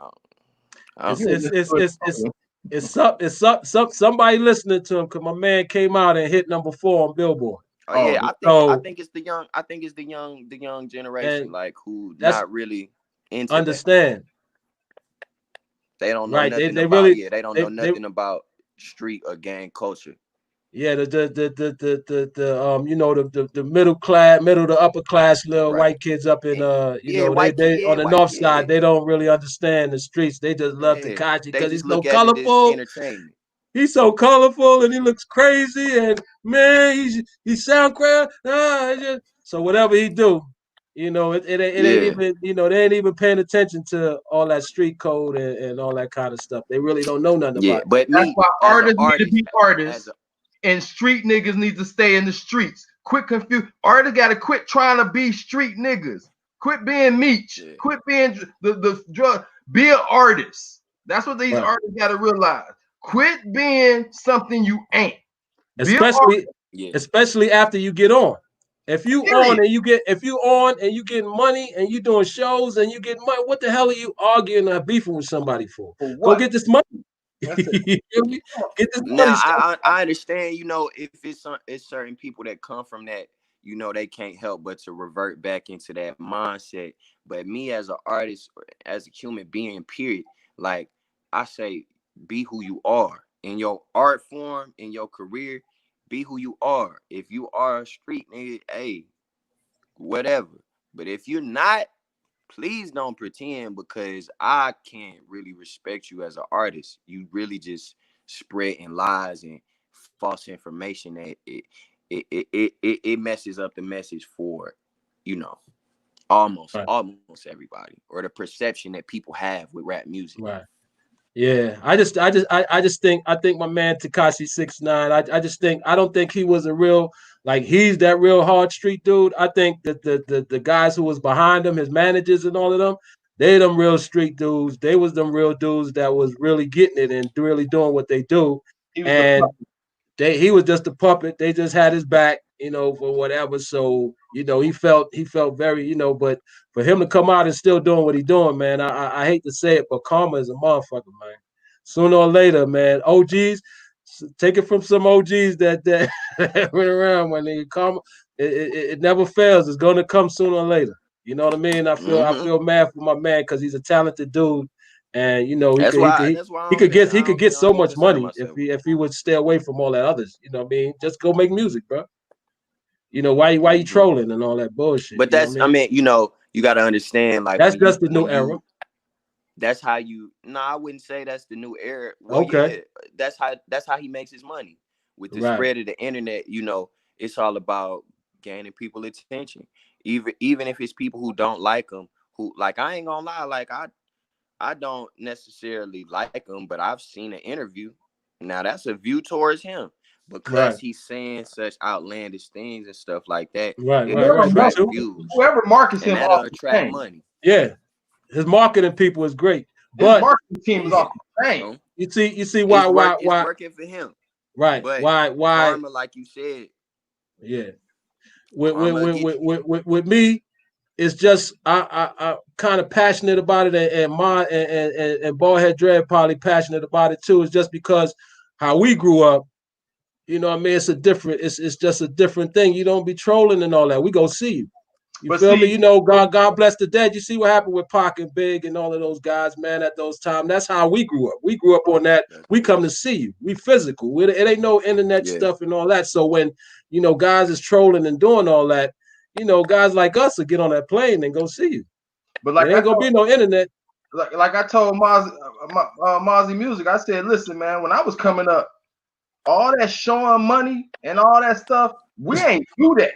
S1: Somebody listening to him because my man came out and hit #4 on Billboard.
S4: Oh yeah, I think it's the young. I think it's the young generation, like who not really into
S1: understand.
S4: They don't know
S1: Right.
S4: nothing
S1: They
S4: about
S1: really
S4: they don't know nothing about street or gang culture.
S1: Yeah, the you know, the middle to upper class little white kids up in you know, they on the north side, they don't really understand the streets. They just love Tekashi because he's so colorful.
S4: Entertainment.
S1: He's so colorful and he looks crazy and man, he's SoundCloud. So whatever he do, you know, it ain't even, you know, they ain't even paying attention to all that street code and all that kind of stuff. They really don't know nothing about it.
S4: But
S2: that's why artists need to be artists. And street niggas need to stay in the streets. Quit confuse. Artists got to quit trying to be street niggas. Quit being Meech. Yeah. Quit being the drug. Be an artist. That's what these artists got to realize. Quit being something you ain't.
S1: Especially after you get on. If you on and you get money and you doing shows and you get money, what the hell are you arguing or beefing with somebody for? Go get this money.
S4: Now I understand, you know, if it's certain people that come from that, you know, they can't help but to revert back into that mindset. But me as an artist, as a human being, period, like I say, be who you are in your art form, in your career. Be who you are. If you are a street nigga, hey, whatever. But if you're not, please don't pretend, because I can't really respect you as an artist. You really just spreading lies and false information that it messes up the message for, you know, almost everybody, or the perception that people have with rap music.
S1: Right. Yeah, I just think my man Tekashi 6ix9ine. I don't think he was a real, like, he's that real hard street dude. I think that the guys who was behind him, his managers and all of them, they them real street dudes. They was them real dudes that was really getting it and really doing what they do. And he was just a puppet. They just had his back, you know, for whatever. So, you know, he felt very, you know, but for him to come out and still doing what he's doing, man, I hate to say it, but karma is a motherfucker, man. Sooner or later, man, OGs, take it from some OGs that went around, when they come, it never fails. It's gonna come sooner or later. You know what I mean? I feel mad for my man because he's a talented dude. And you know, he could get so much money if he would stay away from all that others. You know what I mean? Just go make music, bro. You know, why you trolling and all that bullshit?
S4: But that's, I mean, you know, you got to understand, like,
S1: that's just the new era.
S4: That's how you. No, I wouldn't say that's the new era. Well, okay, yeah, that's how he makes his money with the spread of the internet. You know, it's all about gaining people attention. Even if it's people who don't like him, who, like, I ain't gonna lie, like I don't necessarily like him, but I've seen an interview. Now that's a view towards him because he's saying such outlandish things and stuff like that.
S2: Whoever markets him,
S4: that'll attract money.
S1: Yeah, his marketing people is great, but
S2: his marketing team is off the chain.
S1: You see why
S4: it's working for him,
S1: right?
S4: But
S1: why
S4: karma, like you said,
S1: yeah. With me, it's just I kind of passionate about it, and Ballhead Dread probably passionate about it too. It's just because how we grew up, you know what I mean? It's just a different thing. You don't be trolling and all that. We go see you. You feel me? You know, God bless the dead. You see what happened with Pac and Big and all of those guys, man, at those times. That's how we grew up. We grew up on that. We come to see you. We physical. It ain't no internet stuff and all that. So when, you know, guys is trolling and doing all that, you know, guys like us will get on that plane and go see you. But like, there ain't gonna be no internet.
S2: Like I told MAUZY Music, I said, listen, man, when I was coming up, all that showing money and all that stuff, we ain't do that.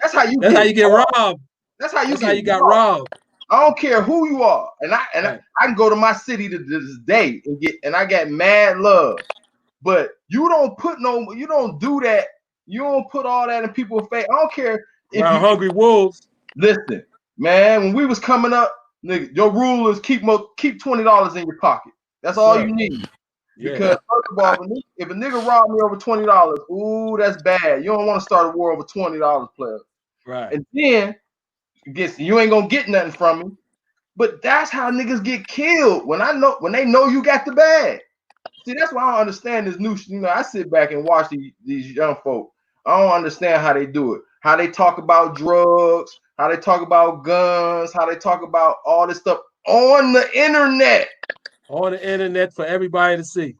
S2: That's how you
S1: get robbed.
S2: That's how you got robbed. I don't care who you are, and I can go to my city to this day and I got mad love. But you don't do that. You don't put all that in people's face. I don't care if
S1: you're hungry wolves.
S2: Listen, man, when we was coming up, nigga, your rule is keep $20 in your pocket. That's all you need. Because first of all, if a nigga robbed me over $20, ooh, that's bad. You don't want to start a war over $20, player.
S1: Right.
S2: And then you ain't gonna get nothing from me. But that's how niggas get killed when they know you got the bag. See, that's why I don't understand this new. You know, I sit back and watch these young folk. I don't understand how they do it. How they talk about drugs, how they talk about guns, how they talk about all this stuff on the internet.
S1: On the internet for everybody to see.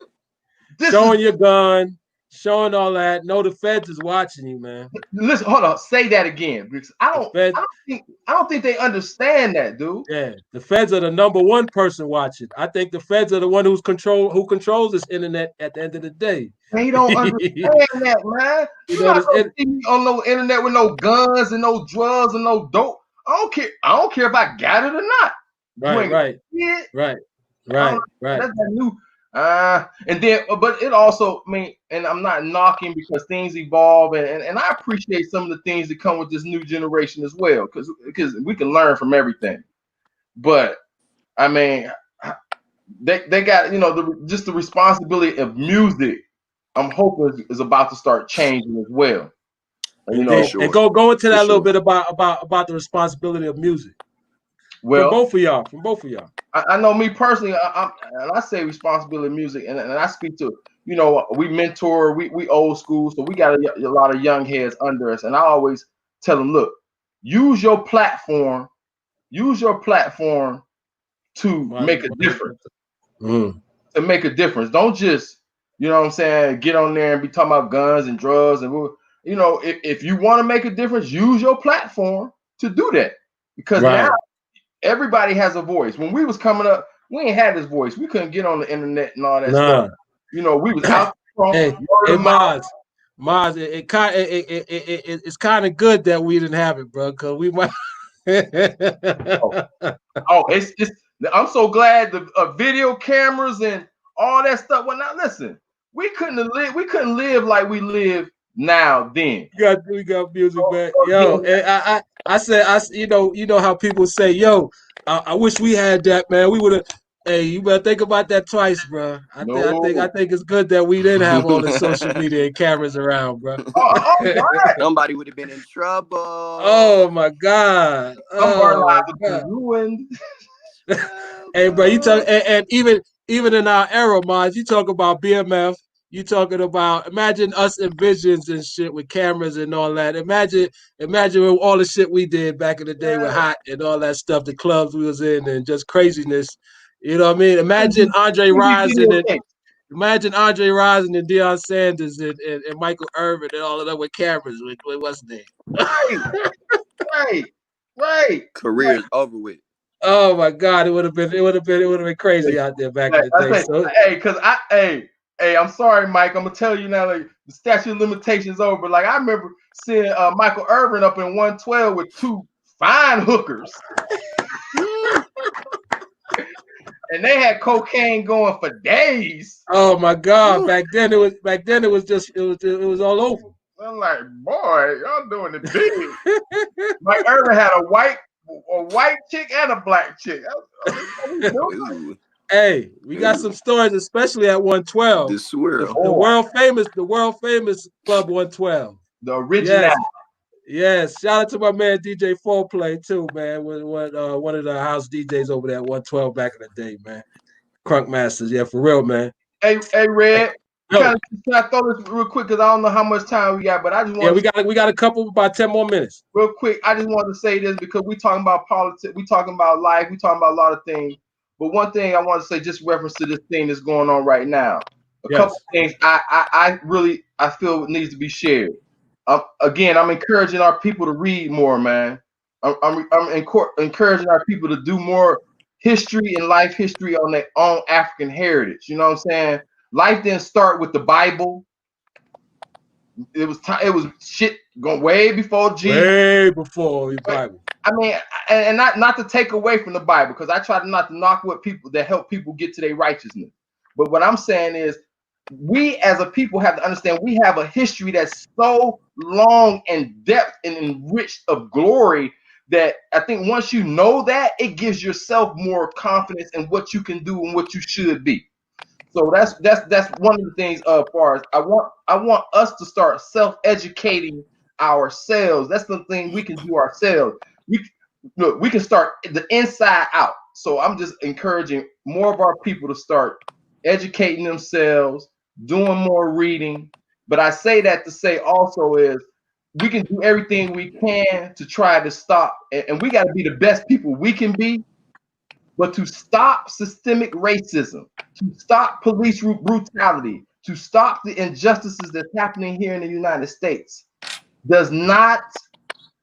S1: Showing your gun, showing all that. No, the feds is watching you, man.
S2: Listen, hold on. Say that again, because I don't think they understand that, dude.
S1: Yeah, the feds are the #1 person watching. I think the feds are the one who controls this internet at the end of the day.
S2: They don't understand that, man. You're not gonna see me on no internet with no guns and no drugs and no dope. I don't care. I don't care if I got it or not.
S1: Right.
S2: That's that new. And then, but it also, I mean, and I'm not knocking because things evolve, and I appreciate some of the things that come with this new generation as well, because we can learn from everything. But I mean, they got, you know, just the responsibility of music. I'm hoping is about to start changing as well. You know,
S1: and go into that a little bit about the responsibility of music.
S2: Well,
S1: from both of y'all.
S2: I know me personally. I say responsibility of music, and I speak to, you know, we mentor, we old school, so we got a lot of young heads under us, and I always tell them, look, use your platform to make a difference. To make a difference. Don't just, you know what I'm saying, get on there and be talking about guns and drugs and, you know, if you want to make a difference, use your platform to do that, because now everybody has a voice. When we was coming up, we ain't had this voice. We couldn't get on the internet and all that stuff. You know, we was out front.
S1: Hey, Maz, it's kind of good that we didn't have it, bro, because we might.
S2: It's I'm so glad the video cameras and all that stuff. Well, now listen, we couldn't live like we live now then.
S1: We got music back. Yo, and I said, you know how people say, yo, I wish we had that, man. We would have. Hey, you better think about that twice, bro. I think it's good that we didn't have all the social media and cameras around, bro.
S4: Somebody would have been in trouble.
S1: Oh my God.
S2: Some of our lives have been ruined.
S1: Hey, bro, you talk, and even in our era, Maj, you talk about BMF. You talking about, imagine us in Visions and shit with cameras and all that. Imagine with all the shit we did back in the day with Hot and all that stuff, the clubs we was in and just craziness. You know what I mean? Imagine Andre Rison and Deion Sanders and Michael Irvin and all of them with cameras with what's his name?
S2: Right.
S4: Career's over with.
S1: Oh my God, it would have been crazy out there back in the day.
S2: Hey, I'm sorry, Mike. I'm gonna tell you now, like, the statute of limitations over. But like, I remember seeing Michael Irvin up in 112 with 2 fine hookers, and they had cocaine going for days.
S1: Oh my God! Back then it was all over.
S2: I'm like, boy, y'all doing it big. Mike Irvin had a white chick and a black chick.
S1: Hey, we got some stories, especially at 112. The world famous Club 112.
S2: The original.
S1: Yes. Shout out to my man DJ Foreplay too, man. One of the house DJs over there at 112 back in the day, man. Crunk Masters, yeah, for real, man.
S2: Hey, Red. Can I throw this real quick, because I don't know how much time we got, but I just want
S1: we got a couple, about 10 more minutes.
S2: Real quick, I just want to say this because we talking about politics, we talking about life, we talking about a lot of things. But one thing I want to say, just reference to this thing that's going on right now. A couple things I feel needs to be shared. Again, I'm encouraging our people to read more, man. I'm encouraging our people to do more history and life history on their own African heritage. You know what I'm saying? Life didn't start with the Bible. It was shit going way before Jesus.
S1: Way before the Bible.
S2: I mean, and not to take away from the Bible, because I try not to knock what people that help people get to their righteousness. But what I'm saying is, we as a people have to understand we have a history that's so long and depth and enriched of glory that I think once you know that, it gives yourself more confidence in what you can do and what you should be. So that's one of the things. Far as I want us to start self-educating ourselves. That's the thing we can do ourselves. We can start the inside out. So I'm just encouraging more of our people to start educating themselves, doing more reading. But I say that to say also is we can do everything we can to try to stop, and we got to be the best people we can be. But to stop systemic racism, to stop police brutality, to stop the injustices that's happening here in the United States does not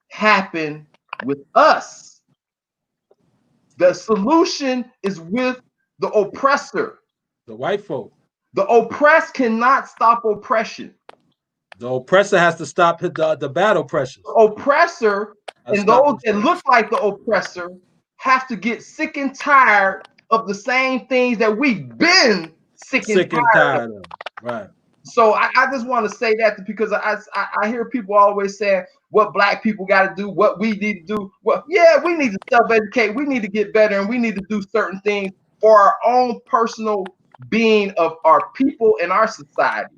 S2: happen with us. The solution is with the oppressor.
S1: The white folk.
S2: The oppressed cannot stop oppression.
S1: The oppressor has to stop the bad oppressors.
S2: The oppressor and those that look like the oppressor have to get sick and tired of the same things that we've been sick and tired of.
S1: Right.
S2: So I just want to say that because I hear people always saying what black people got to do, what we need to do. Well, yeah, we need to self-educate. We need to get better, and we need to do certain things for our own personal being of our people and our society.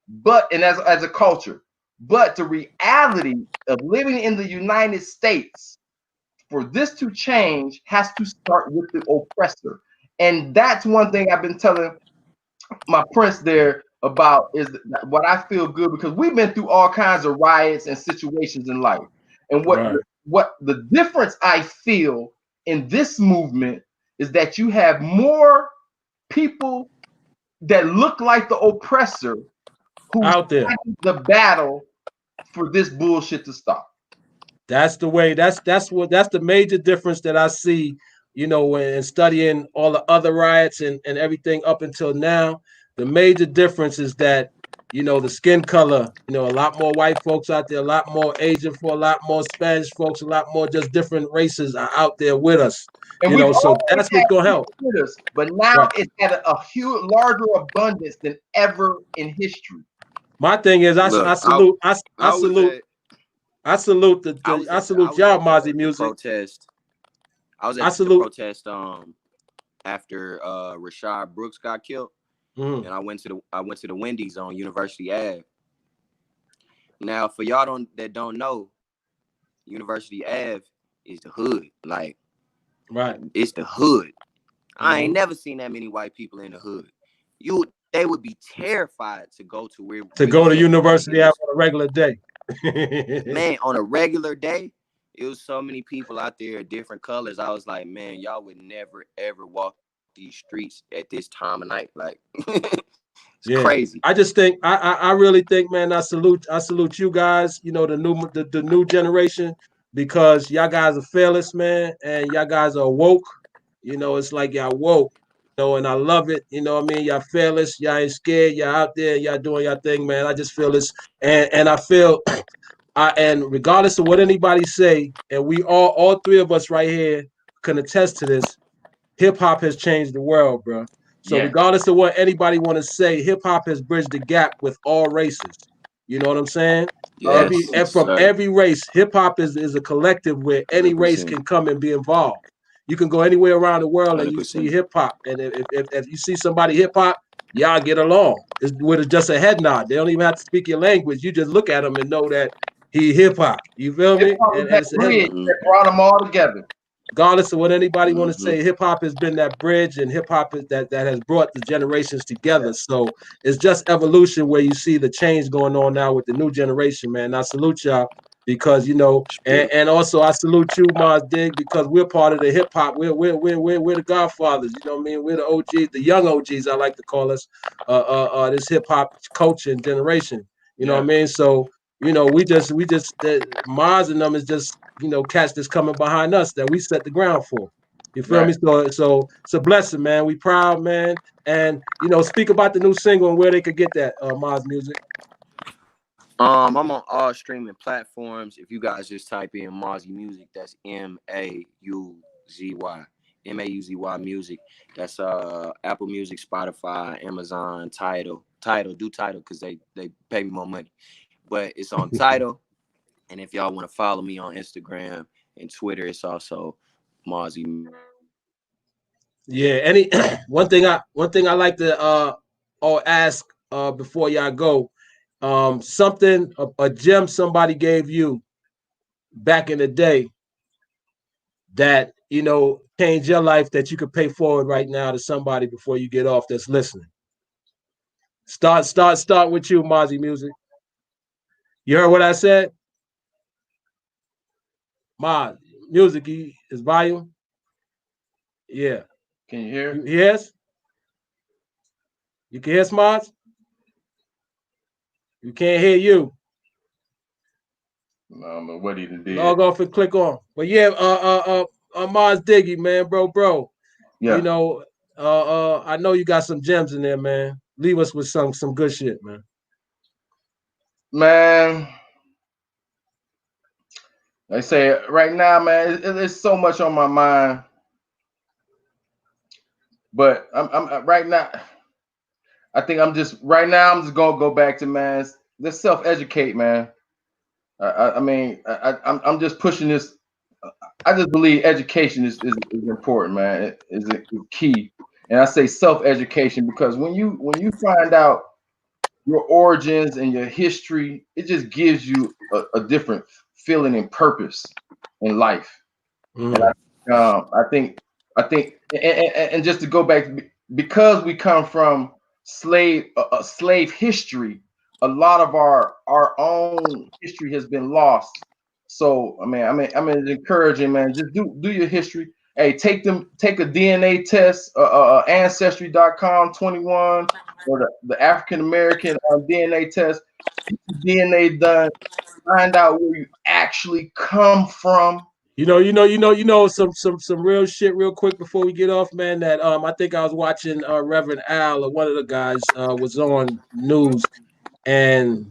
S2: But and as a culture, but the reality of living in the United States, for this to change, has to start with the oppressor. And that's one thing I've been telling my prince there about is what I feel good, because we've been through all kinds of riots and situations in life. And what the difference I feel in this movement is that you have more people that look like the oppressor who
S1: out there
S2: the battle for this bullshit to stop.
S1: That's the way. That's the major difference that I see. You know, when studying all the other riots and everything up until now, the major difference is that, you know, the skin color. You know, a lot more white folks out there, a lot more Asian folks, a lot more Spanish folks, a lot more just different races are out there with us. And you know, so that's what's gonna help.
S2: Us, but now it's at a huge, larger abundance than ever in history.
S1: My thing is, I salute y'all, MAUZY Music.
S4: Protest. I was at the protest after Rashad Brooks got killed, and I went to the Wendy's on University Ave. Now, for y'all that don't know, University Ave is the hood. Like,
S1: right,
S4: it's the hood. I ain't never seen that many white people in the hood. They would be terrified to go to
S1: University Ave on a regular day.
S4: Man, on a regular day, it was so many people out there, different colors. I was like, man, y'all would never ever walk these streets at this time of night. Like, it's crazy.
S1: I just think I really think, man, I salute you guys. You know, the new generation, because y'all guys are fearless, man, and y'all guys are woke. You know, it's like y'all woke. You know, and I love it. You know what I mean? Y'all fearless. Y'all ain't scared. Y'all out there. Y'all doing your thing, man. I just feel this, and I feel. And regardless of what anybody say, and we all three of us right here can attest to this, hip hop has changed the world, bro. So regardless of what anybody want to say, hip hop has bridged the gap with all races. You know what I'm saying?
S4: Yes,
S1: from every race, hip hop is a collective where any 100%. Race can come and be involved. You can go anywhere around the world 100%. And you see hip hop, and if you see somebody hip hop, y'all get along. It's with just a head nod. They don't even have to speak your language. You just look at them and know that he hip hop. You feel me? And
S2: that brought them all together.
S1: Regardless of what anybody want to say, hip hop has been that bridge, and hip hop is that has brought the generations together. So it's just evolution where you see the change going on now with the new generation, man. I salute y'all because, you know, and also I salute you, Maz Dig, because we're part of the hip hop. We're the godfathers. You know what I mean? We're the OGs, the young OGs, I like to call us. This hip hop culture and generation. You know what I mean? So, you know, we just Maz and them is just, you know, cats that's coming behind us that we set the ground for. You feel me? So it's a blessing, man. We proud, man. And, you know, speak about the new single and where they could get that, Maz Music.
S4: I'm on all streaming platforms. If you guys just type in MAUZY Music, that's MAUZY Music. That's Apple Music, Spotify, Amazon, Tidal, because they pay me more money. But it's on Tidal. And if y'all want to follow me on Instagram and Twitter, it's also MAUZY.
S1: Yeah, one thing I like to ask before y'all go, something a gem somebody gave you back in the day that change your life that you could pay forward right now to somebody before you get off that's listening? Start with you, MAUZY Music. You heard what I said? Maz, music is volume. Yeah.
S2: Can you hear?
S1: Yes. You can hear Maz? You can't hear you.
S2: I don't know what he did.
S1: Log off and click on. But yeah, Maz Diggy, man, bro.
S2: Yeah.
S1: I know you got some gems in there, man. Leave us with some good shit, man.
S2: Man, I say right now, man, there's so much on my mind. But I'm right now. I think I'm just gonna go back to, man. Let's self-educate, man. I'm just pushing this. I just believe education is important, man. It is key, and I say self-education because when you find out your origins and your history, it just gives you a different feeling and purpose in life. And I think, and just to go back, because we come from slave history, a lot of our own history has been lost. So I'm encouraging, man. Just do your history. Hey, take a DNA test, ancestry.com 21 or the African American DNA test. Get the DNA done. Find out where you actually come from.
S1: Some real shit real quick before we get off, man. That I think I was watching Reverend Al or one of the guys was on news, and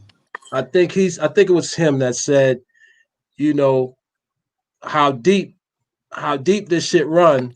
S1: I think it was him that said, how deep this shit run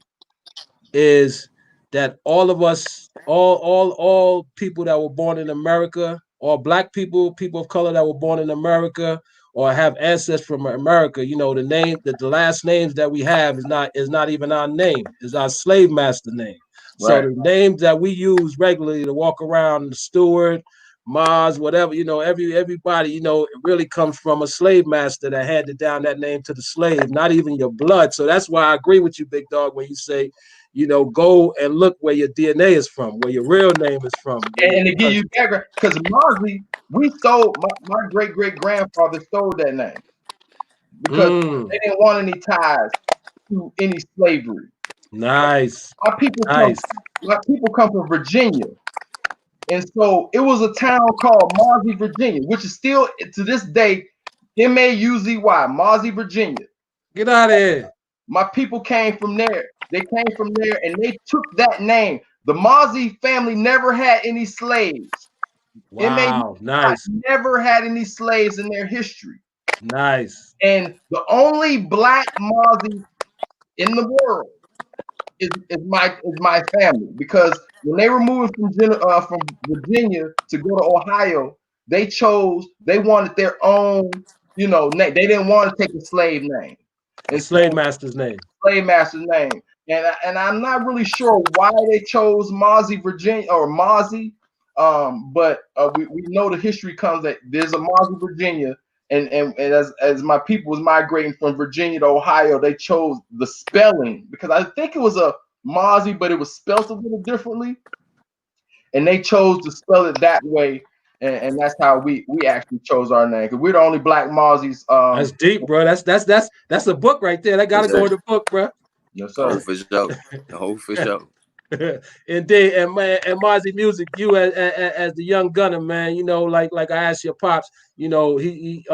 S1: is that all of us, all people that were born in America, all black people, people of color that were born in America or have ancestors from America, the last names that we have is not even our name, is our slave master name. So
S2: Right.
S1: the names that we use regularly to walk around, the steward, Mars, whatever, everybody, it really comes from a slave master that handed down that name to the slave, not even your blood. So that's why I agree with you, Big Dog, when you say, go and look where your DNA is from, where your real name is from.
S2: And to give you background, because MAUZY, we stole, my great grandfather stole that name because they didn't want any ties to any slavery.
S1: Nice.
S2: My people come from Virginia. And so it was a town called MAUZY, Virginia, which is still to this day MAUZY, MAUZY, Virginia.
S1: Get out of here.
S2: My people came from there. They came from there and they took that name. The MAUZY family never had any slaves.
S1: Wow, nice.
S2: Never had any slaves in their history.
S1: Nice.
S2: And the only black MAUZY in the world is my family, because when they were moving from Virginia to go to Ohio, they wanted their own, name. They didn't want to take a slave name.
S1: A slave master's name.
S2: Slave master's name. And I'm not really sure why they chose MAUZY, Virginia, or MAUZY. But we know the history comes that there's a MAUZY, Virginia, and as my people was migrating from Virginia to Ohio, they chose the spelling because I think it was a MAUZY, but it was spelled a little differently, and they chose to spell it that way, and that's how we actually chose our name, because we're the only black MAUZYs.
S1: That's deep, bro. That's a book right there. That gotta go in the book, bro.
S2: Yes, sir.
S4: Oh, for sure. Oh, for sure.
S1: Indeed, and MAUZY Music, you as the young gunner, man, like I asked your pops, he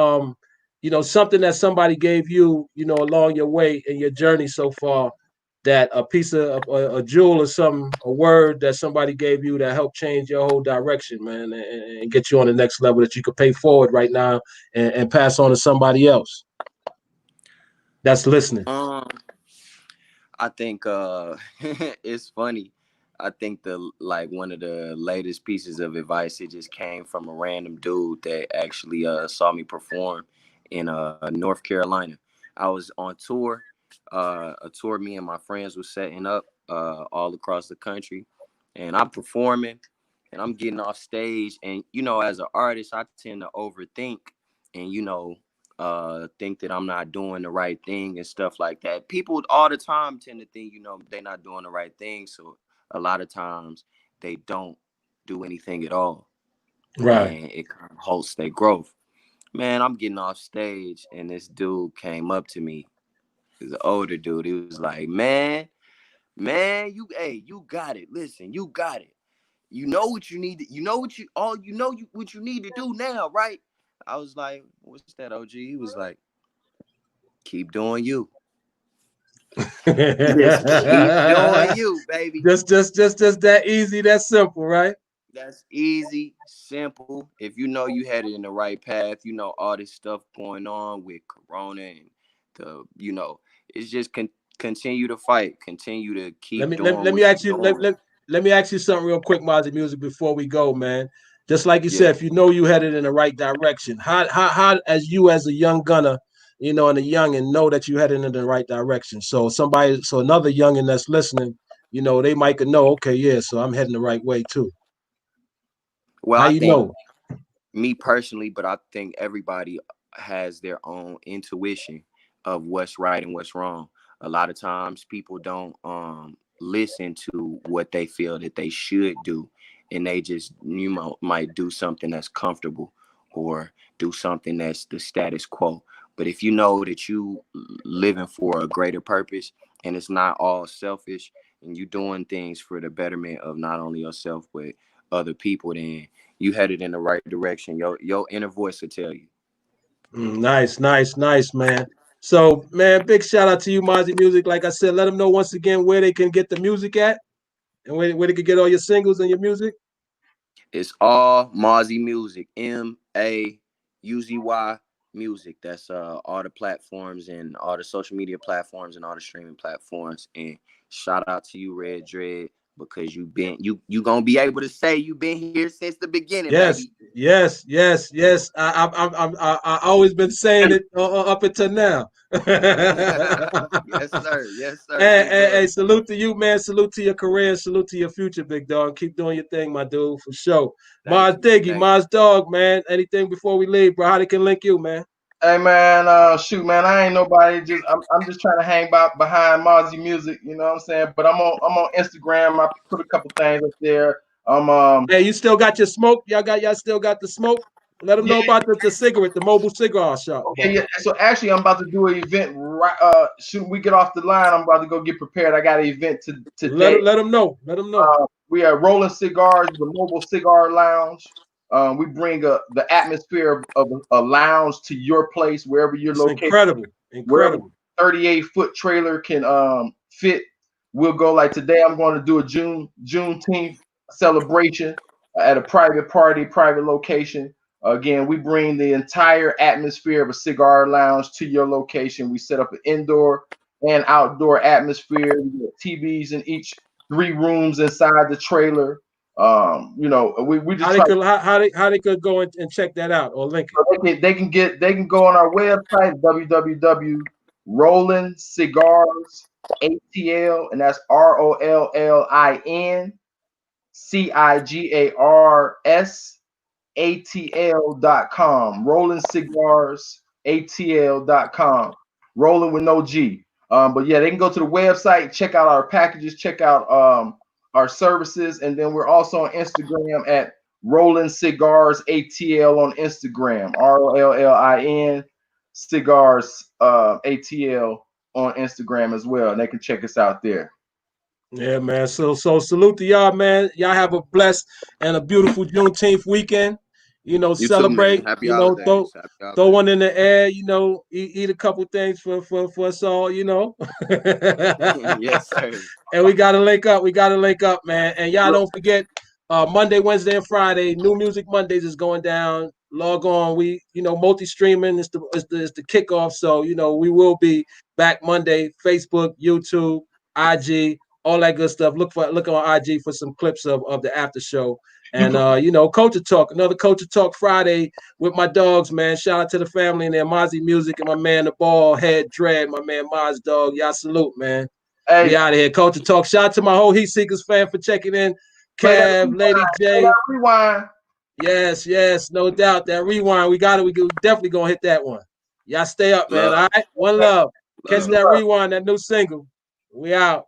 S1: something that somebody gave you, along your way in your journey so far, that a piece of a jewel or something, a word that somebody gave you that helped change your whole direction, man, and get you on the next level that you could pay forward right now and pass on to somebody else that's listening.
S4: I think it's funny. I think one of the latest pieces of advice, it just came from a random dude that actually saw me perform in North Carolina. I was on tour, a tour me and my friends was setting up all across the country, and I'm performing and I'm getting off stage, and as an artist I tend to overthink, and think that I'm not doing the right thing and stuff like that. People all the time tend to think, they're not doing the right thing. So a lot of times they don't do anything at all.
S1: Right.
S4: And it kind of halts their growth. Man, I'm getting off stage and this dude came up to me. He was an older dude. He was like, man, you got it. Listen, you got it. You know what you need to, what you need to do now, right? I was like, what's that, OG? He was like, keep doing you. Just keep doing you, baby.
S1: Just that easy, that simple, right?
S4: That's easy, simple. If you know you headed in the right path, all this stuff going on with Corona and it's just continue to fight, continue to keep doing.
S1: Let me ask you let me ask you something real quick, MAUZY Music, before we go, man. Just like you said, if you know you headed in the right direction, how as a young gunner, and a youngin know that you headed in the right direction. So another youngin that's listening, they might know, okay, yeah, so I'm heading the right way too.
S4: Well,
S1: how
S4: I
S1: you
S4: think,
S1: know?
S4: Me personally, but I think everybody has their own intuition of what's right and what's wrong. A lot of times people don't listen to what they feel that they should do, and they just might do something that's comfortable or do something that's the status quo. But if you know that you living for a greater purpose and it's not all selfish and you doing things for the betterment of not only yourself but other people, then you headed in the right direction. Your inner voice will tell you.
S1: Nice, man. So, man, big shout out to you, MAUZY Music. Like I said, let them know once again where they can get the music at and where they can get all your singles and your music.
S4: It's all MAUZY Music, MAUZY Music. That's all the platforms and all the social media platforms and all the streaming platforms. And shout out to you, Red Dread, because you gonna be able to say you've been here since the beginning, baby.
S1: Yes. I always been saying it up until now.
S4: Yes, sir.
S1: Hey, salute to you, man. Salute to your career. Salute to your future, big dog. Keep doing your thing, my dude, for sure. Maz Diggy, Maz Dog, man. Anything before we leave, bro? How they can link you, man?
S2: Hey man, shoot, man, I ain't nobody. I'm just trying to hang behind MAUZY Music. You know what I'm saying? But I'm on Instagram. I put a couple things up there.
S1: Hey, you still got your smoke? Y'all still got the smoke? Let them know about the cigarette, the mobile cigar shop.
S2: Okay, yeah. So actually, I'm about to do an event right. Shoot, we get off the line. I'm about to go get prepared. I got an event today.
S1: Let them know. Let them know.
S2: We are Rolling Cigars, the mobile cigar lounge. We bring the atmosphere of a lounge to your place, wherever you're located.
S1: Incredible.
S2: Wherever 38-foot trailer can fit. We'll go. Like today, I'm going to do a Juneteenth celebration at a private location. Again, we bring the entire atmosphere of a cigar lounge to your location. We set up an indoor and outdoor atmosphere. We get TVs in each 3 rooms inside the trailer. We just
S1: how they could go and check that out or link
S2: it. They can go on our website www.RollinCigarsATL, and that's RollinCigarsATL.com. RollinCigarsATL.com. Rolling with no G. But yeah, they can go to the website, check out our packages, check out our services, and then we're also on Instagram at Rolling Cigars ATL on Instagram. ROLLIN Cigars ATL on Instagram as well, and they can check us out there.
S1: Yeah, man. So salute to y'all, man. Y'all have a blessed and a beautiful Juneteenth weekend. Celebrate.
S4: Too,
S1: throw one in the air. Eat a couple things for us all.
S4: Yes, sir.
S1: And we gotta link up. Man. And y'all don't forget, Monday, Wednesday, and Friday, New Music Mondays is going down. Log on. We multi-streaming is the kickoff. So we will be back Monday. Facebook, YouTube, IG. All that good stuff. Look on IG for some clips of the after show. And Culture Talk, another Culture Talk Friday with my dogs, man. Shout out to the family and their MAUZY Music and my man, the ball head Dread, my man Maz Dog. Y'all salute, man. Hey. We out of here. Culture Talk. Shout out to my whole Heat Seekers fan for checking in. Kev, Lady J.
S2: Rewind.
S1: Yes, no doubt. That rewind, we got it. We definitely gonna hit that one. Y'all stay up, man. All right. One love. Catch that rewind, that new single. We out.